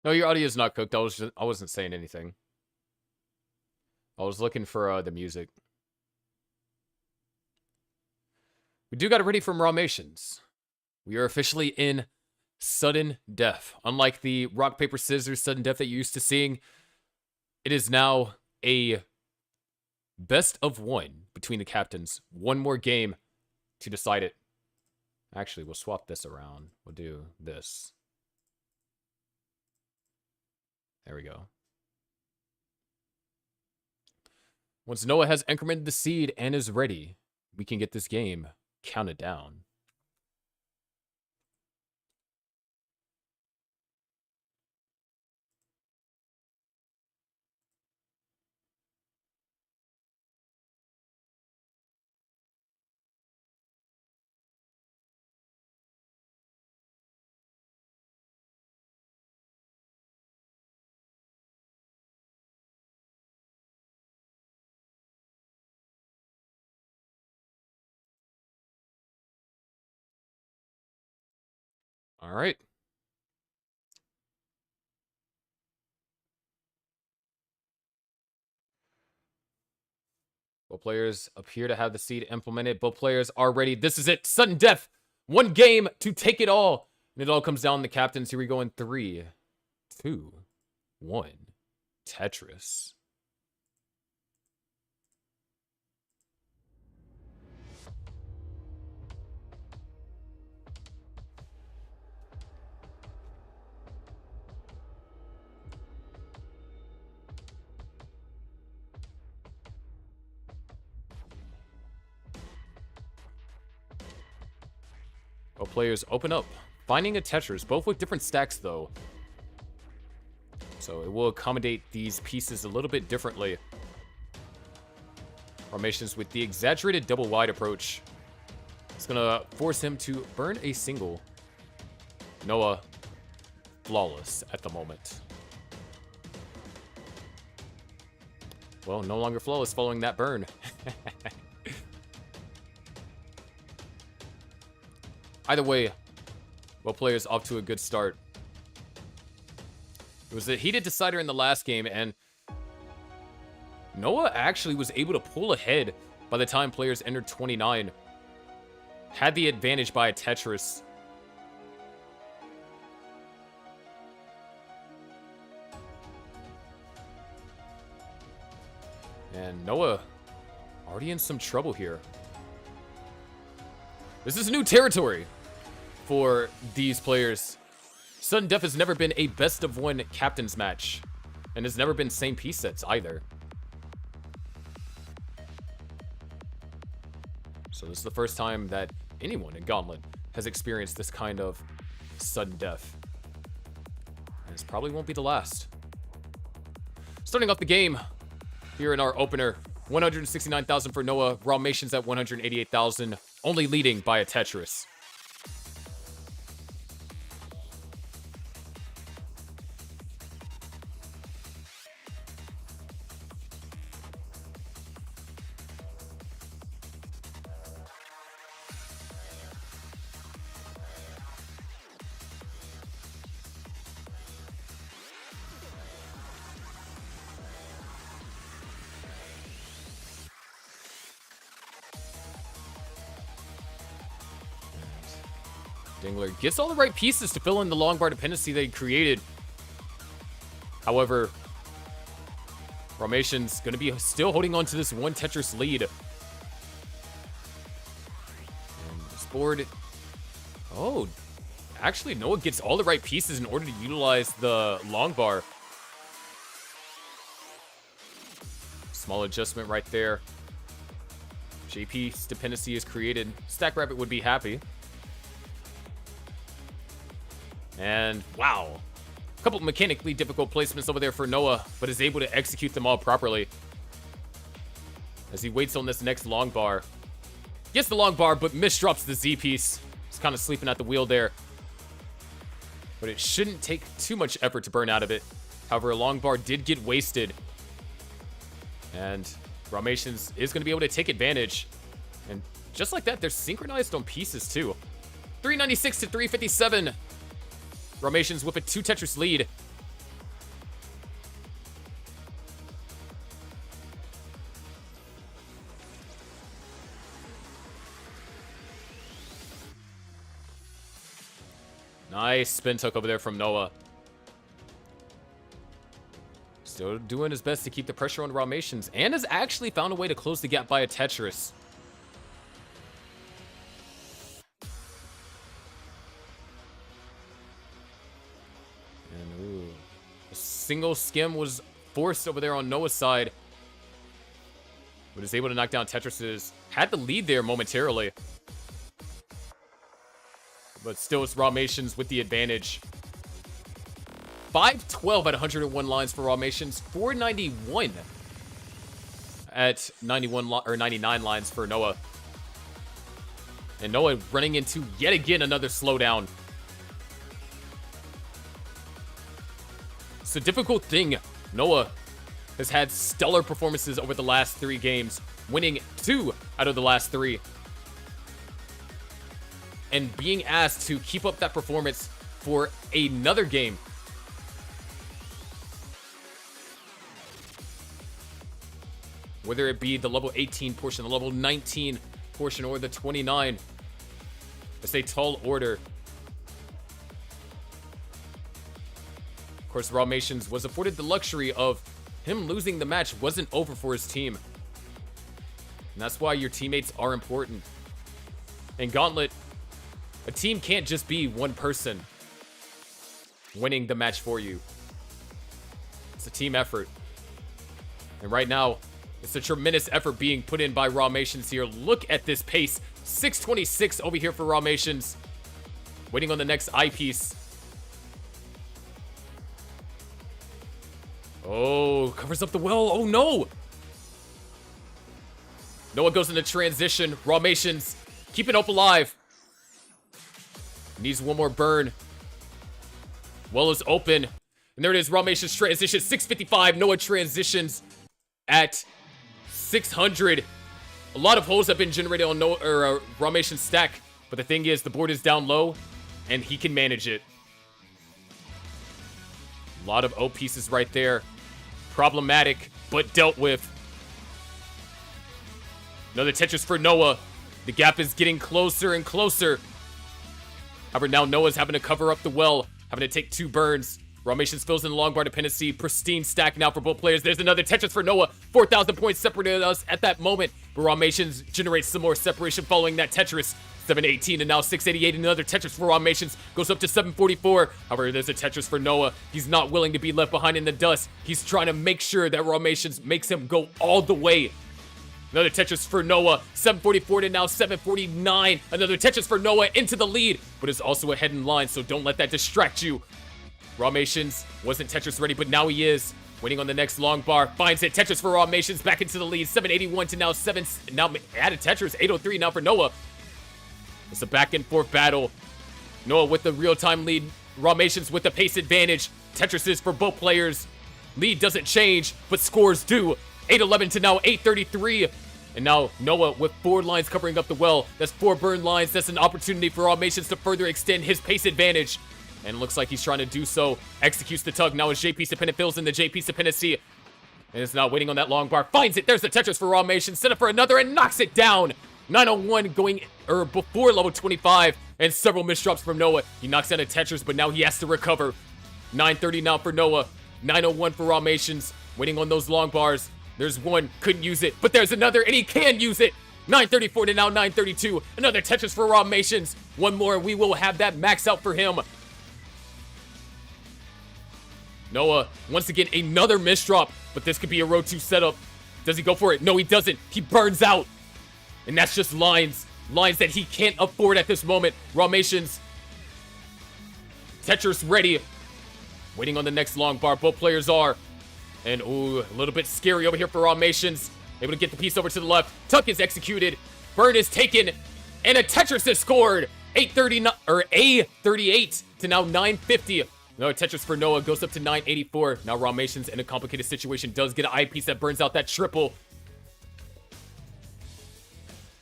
No, your audio is not cooked. I wasn't saying anything. I was looking for the music. We do got it ready from Ramations. We are officially in sudden death. Unlike the rock, paper, scissors sudden death that you're used to seeing, it is now a best of one between the captains. One more game to decide it. Actually, we'll swap this around. We'll do this. There we go. Once Noah has incremented the seed and is ready, we can get this game counted down. All right. Both players appear to have the seed implemented. Both players are ready. This is it. Sudden death. One game to take it all. And it all comes down to the captains. Here we go in 3, 2, 1. Tetris. Both players open up, finding a Tetris, both with different stacks though. So it will accommodate these pieces a little bit differently. Formations with the exaggerated double wide approach. It's gonna force him to burn a single. Noah, flawless at the moment. Well, no longer flawless following that burn. Either way, both players off to a good start. It was a heated decider in the last game, and Noah actually was able to pull ahead by the time players entered 29. Had the advantage by a Tetris. And Noah already in some trouble here. This is new territory for these players. Sudden Death has never been a best of one captain's match, and has never been same piece sets either. So this is the first time that anyone in Gauntlet has experienced this kind of sudden death. And this probably won't be the last. Starting off the game here in our opener, 169,000 for Noah, Ramations at 188,000, only leading by a Tetris. Dingler gets all the right pieces to fill in the long bar dependency they created. However, Ramation's going to be still holding on to this one Tetris lead. And this board... Oh, actually, Noah gets all the right pieces in order to utilize the long bar. Small adjustment right there. JP's dependency is created. Stack Rabbit would be happy. And wow, a couple of mechanically difficult placements over there for Noah, but is able to execute them all properly. As he waits on this next long bar. Gets the long bar, but misdrops the Z piece. He's kind of sleeping at the wheel there. But it shouldn't take too much effort to burn out of it. However, a long bar did get wasted. And Ramations is going to be able to take advantage. And just like that, they're synchronized on pieces too. 396 to 357. Ramations with a 2 Tetris lead. Nice spin tuck over there from Noah. Still doing his best to keep the pressure on Ramations, and has actually found a way to close the gap by a Tetris. And ooh, a single skim was forced over there on Noah's side, but is able to knock down Tetris's. Had the lead there momentarily, but still it's Ramations with the advantage. 512 at 101 lines for Ramations, 491 at 99 lines for Noah. And Noah running into yet again another slowdown. It's a difficult thing. Noah has had stellar performances over the last 3 games, winning 2 out of the last 3. And being asked to keep up that performance for another game. Whether it be the level 18 portion, the level 19 portion, or the 29. It's a tall order. Of course, Ramations was afforded the luxury of him losing the match wasn't over for his team. And that's why your teammates are important. In Gauntlet, a team can't just be one person winning the match for you. It's a team effort. And right now, it's a tremendous effort being put in by Ramations here. Look at this pace. 626 over here for Ramations. Waiting on the next eyepiece. Oh, covers up the well. Oh, no. Noah goes into transition. Ramations keeping hope alive. Needs one more burn. Well is open. And there it is. Ramations transition. 655. Noah transitions at 600. A lot of holes have been generated on Ramations' stack, but the thing is, the board is down low, and he can manage it. A lot of O pieces right there. Problematic, but dealt with. Another Tetris for Noah. The gap is getting closer and closer. However, now Noah's having to cover up the well, having to take 2 burns. Ramations fills in the long bar dependency. Pristine stack now for both players. There's another Tetris for Noah. 4,000 points separated us at that moment. But Ramations generates some more separation following that Tetris. 718 and now 688. Another Tetris for Ramations goes up to 744. However, there's a Tetris for Noah. He's not willing to be left behind in the dust. He's trying to make sure that Ramations makes him go all the way. Another Tetris for Noah. 744 to now 749. Another Tetris for Noah into the lead. But it's also ahead in line, so don't let that distract you. Ramations wasn't Tetris ready, but now he is. Waiting on the next long bar. Finds it. Tetris for Ramations back into the lead. 781 to now 7. Now added Tetris. 803 now for Noah. It's a back and forth battle. Noah with the real-time lead. Ramations with the pace advantage. Tetrises for both players. Lead doesn't change, but scores do. 811 to now 833. And now Noah with 4 lines covering up the well. That's 4 burn lines. That's an opportunity for Ramations to further extend his pace advantage. And it looks like he's trying to do so. Executes the tug. Now his J-piece dependent fills in the J-piece dependency. And is now waiting on that long bar. Finds it. There's the Tetris for Ramations. Set up for another and knocks it down. 901 going before level 25. And several misdrops from Noah. He knocks down a Tetris, but now he has to recover. 930 now for Noah. 901 for Ramations. Waiting on those long bars. There's one. Couldn't use it. But there's another, and he can use it. 934 to now 932. Another Tetris for Ramations. One more, and we will have that max out for him. Noah, once again, another misdrop, but this could be a row 2 setup. Does he go for it? No, he doesn't. He burns out. And that's just lines. Lines that he can't afford at this moment. Ramations. Tetris ready. Waiting on the next long bar. Both players are. And, ooh, a little bit scary over here for Ramations. Able to get the piece over to the left. Tuck is executed. Burn is taken. And a Tetris is scored. 839, or A38 to now 950. Another Tetris for Noah goes up to 984. Now Ramations in a complicated situation does get an eyepiece that burns out that triple.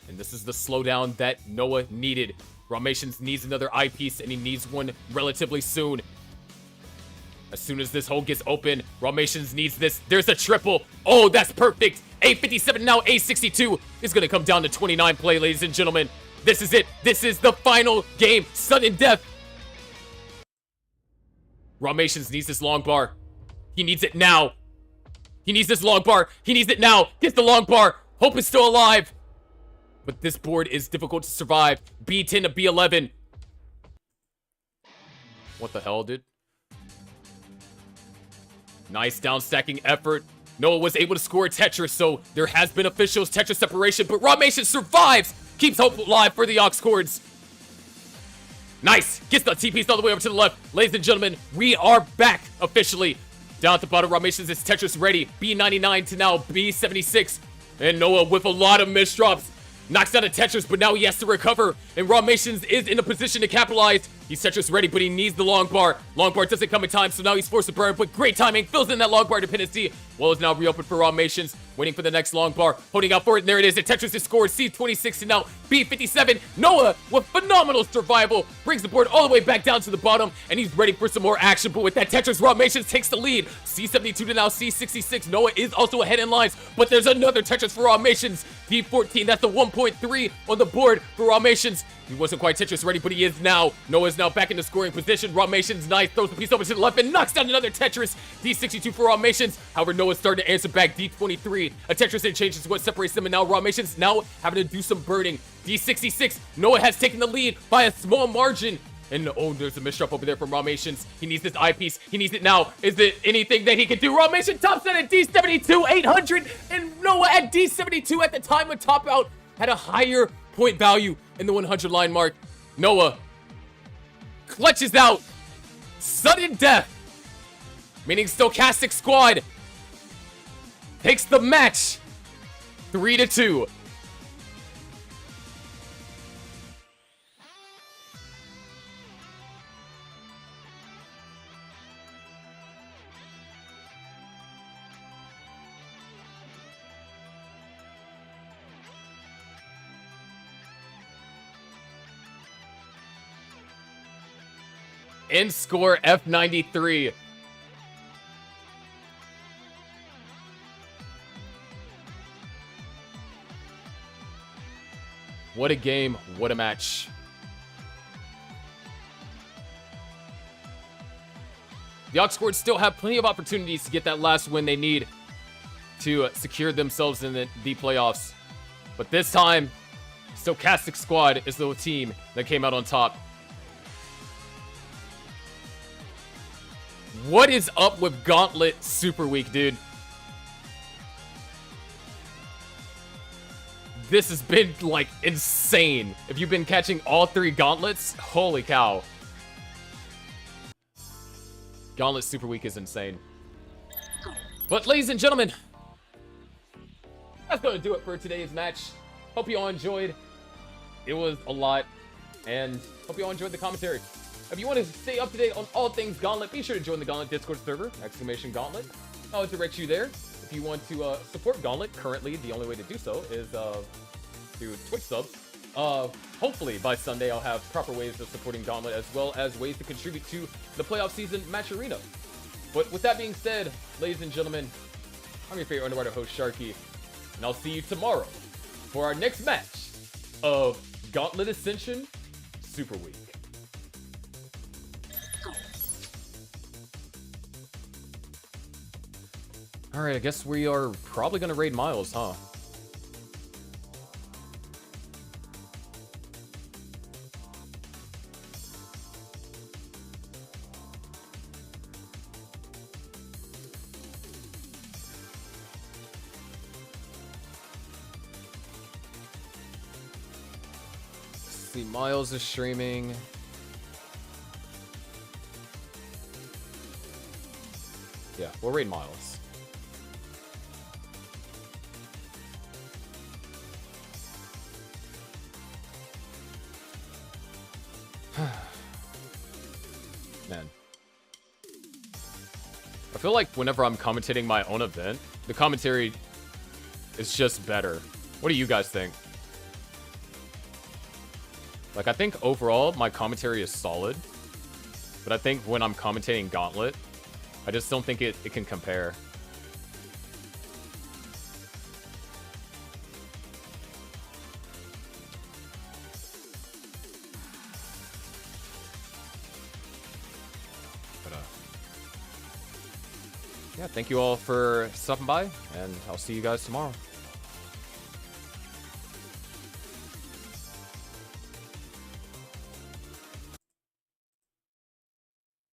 And this is the slowdown that Noah needed. Ramations needs another eyepiece, and he needs one relatively soon. As soon as this hole gets open, Ramations needs this. There's a triple. Oh, that's perfect. A57 now A62 is going to come down to 29 play, ladies and gentlemen. This is it. This is the final game. Sudden death. Ramations needs this long bar. He needs it now. He needs this long bar. He needs it now. Get the long bar. Hope is still alive. But this board is difficult to survive. B10 to B11. What the hell, dude? Nice down stacking effort. Noah was able to score a Tetris, so there has been official Tetris separation, but Ramation survives! Keeps hope alive for the Aux Cords. Nice! Gets the TPs all the way over to the left. Ladies and gentlemen, we are back officially. Down at the bottom, Ramations is Tetris ready. B99 to now B76. And Noah with a lot of misdrops. Knocks down a Tetris, but now he has to recover. And Ramations is in a position to capitalize. He's Tetris ready, but he needs the long bar. Long bar doesn't come in time, so now he's forced to burn. But great timing, fills in that long bar dependency. Well is now reopened for Ramations. Waiting for the next long bar. Holding out for it, and there it is. And Tetris is scored. C26 and now B57. Noah, with phenomenal survival, brings the board all the way back down to the bottom. And he's ready for some more action. But with that Tetris, Ramations takes the lead. C72 to now C66. Noah is also ahead in lines. But there's another Tetris for Ramations. D14, that's the 1.3 on the board for Ramations. He wasn't quite Tetris ready, but he is now. Noah's now back in the scoring position. Ramations nice, throws the piece over to the left and knocks down another Tetris. D62 for Ramations. However, Noah's starting to answer back. D23. A Tetris and changes what separates them, and now Ramations now having to do some burning. D66. Noah has taken the lead by a small margin. And oh, there's a misdrop over there from Ramations. He needs this eyepiece. He needs it now. Is it anything that he can do? Ramation tops it at D72, 800. And Noah at D72 at the time of top out had a higher point value in the 100 line mark. Noah clutches out. Sudden death. Meaning Stochastic Squad takes the match 3-2. End score F93. What a game, what a match. The Aux Cords still have plenty of opportunities to get that last win they need to secure themselves in the playoffs. But this time, Stochastic Squad is the team that came out on top. What is up with Gauntlet Super Week, dude? This has been, like, insane. If you've been catching all three Gauntlets, holy cow. Gauntlet Super Week is insane. But, ladies and gentlemen, that's going to do it for today's match. Hope you all enjoyed. It was a lot, and hope you all enjoyed the commentary. If you want to stay up to date on all things Gauntlet, be sure to join the Gauntlet Discord server, !Gauntlet. I'll direct you there. If you want to support Gauntlet, currently the only way to do so is through Twitch subs. Hopefully by Sunday I'll have proper ways of supporting Gauntlet as well as ways to contribute to the playoff season match arena. But with that being said, ladies and gentlemen, I'm your favorite underwriter host, Sharky, and I'll see you tomorrow for our next match of Gauntlet Ascension Super Week. Alright, I guess we are probably going to raid Miles, huh? Let's see, Miles is streaming. Yeah, we'll raid Miles. Man. I feel like whenever I'm commentating my own event, the commentary is just better. What do you guys think? Like, I think overall, my commentary is solid. But I think when I'm commentating Gauntlet, I just don't think it can compare. But, yeah, thank you all for stopping by, and I'll see you guys tomorrow.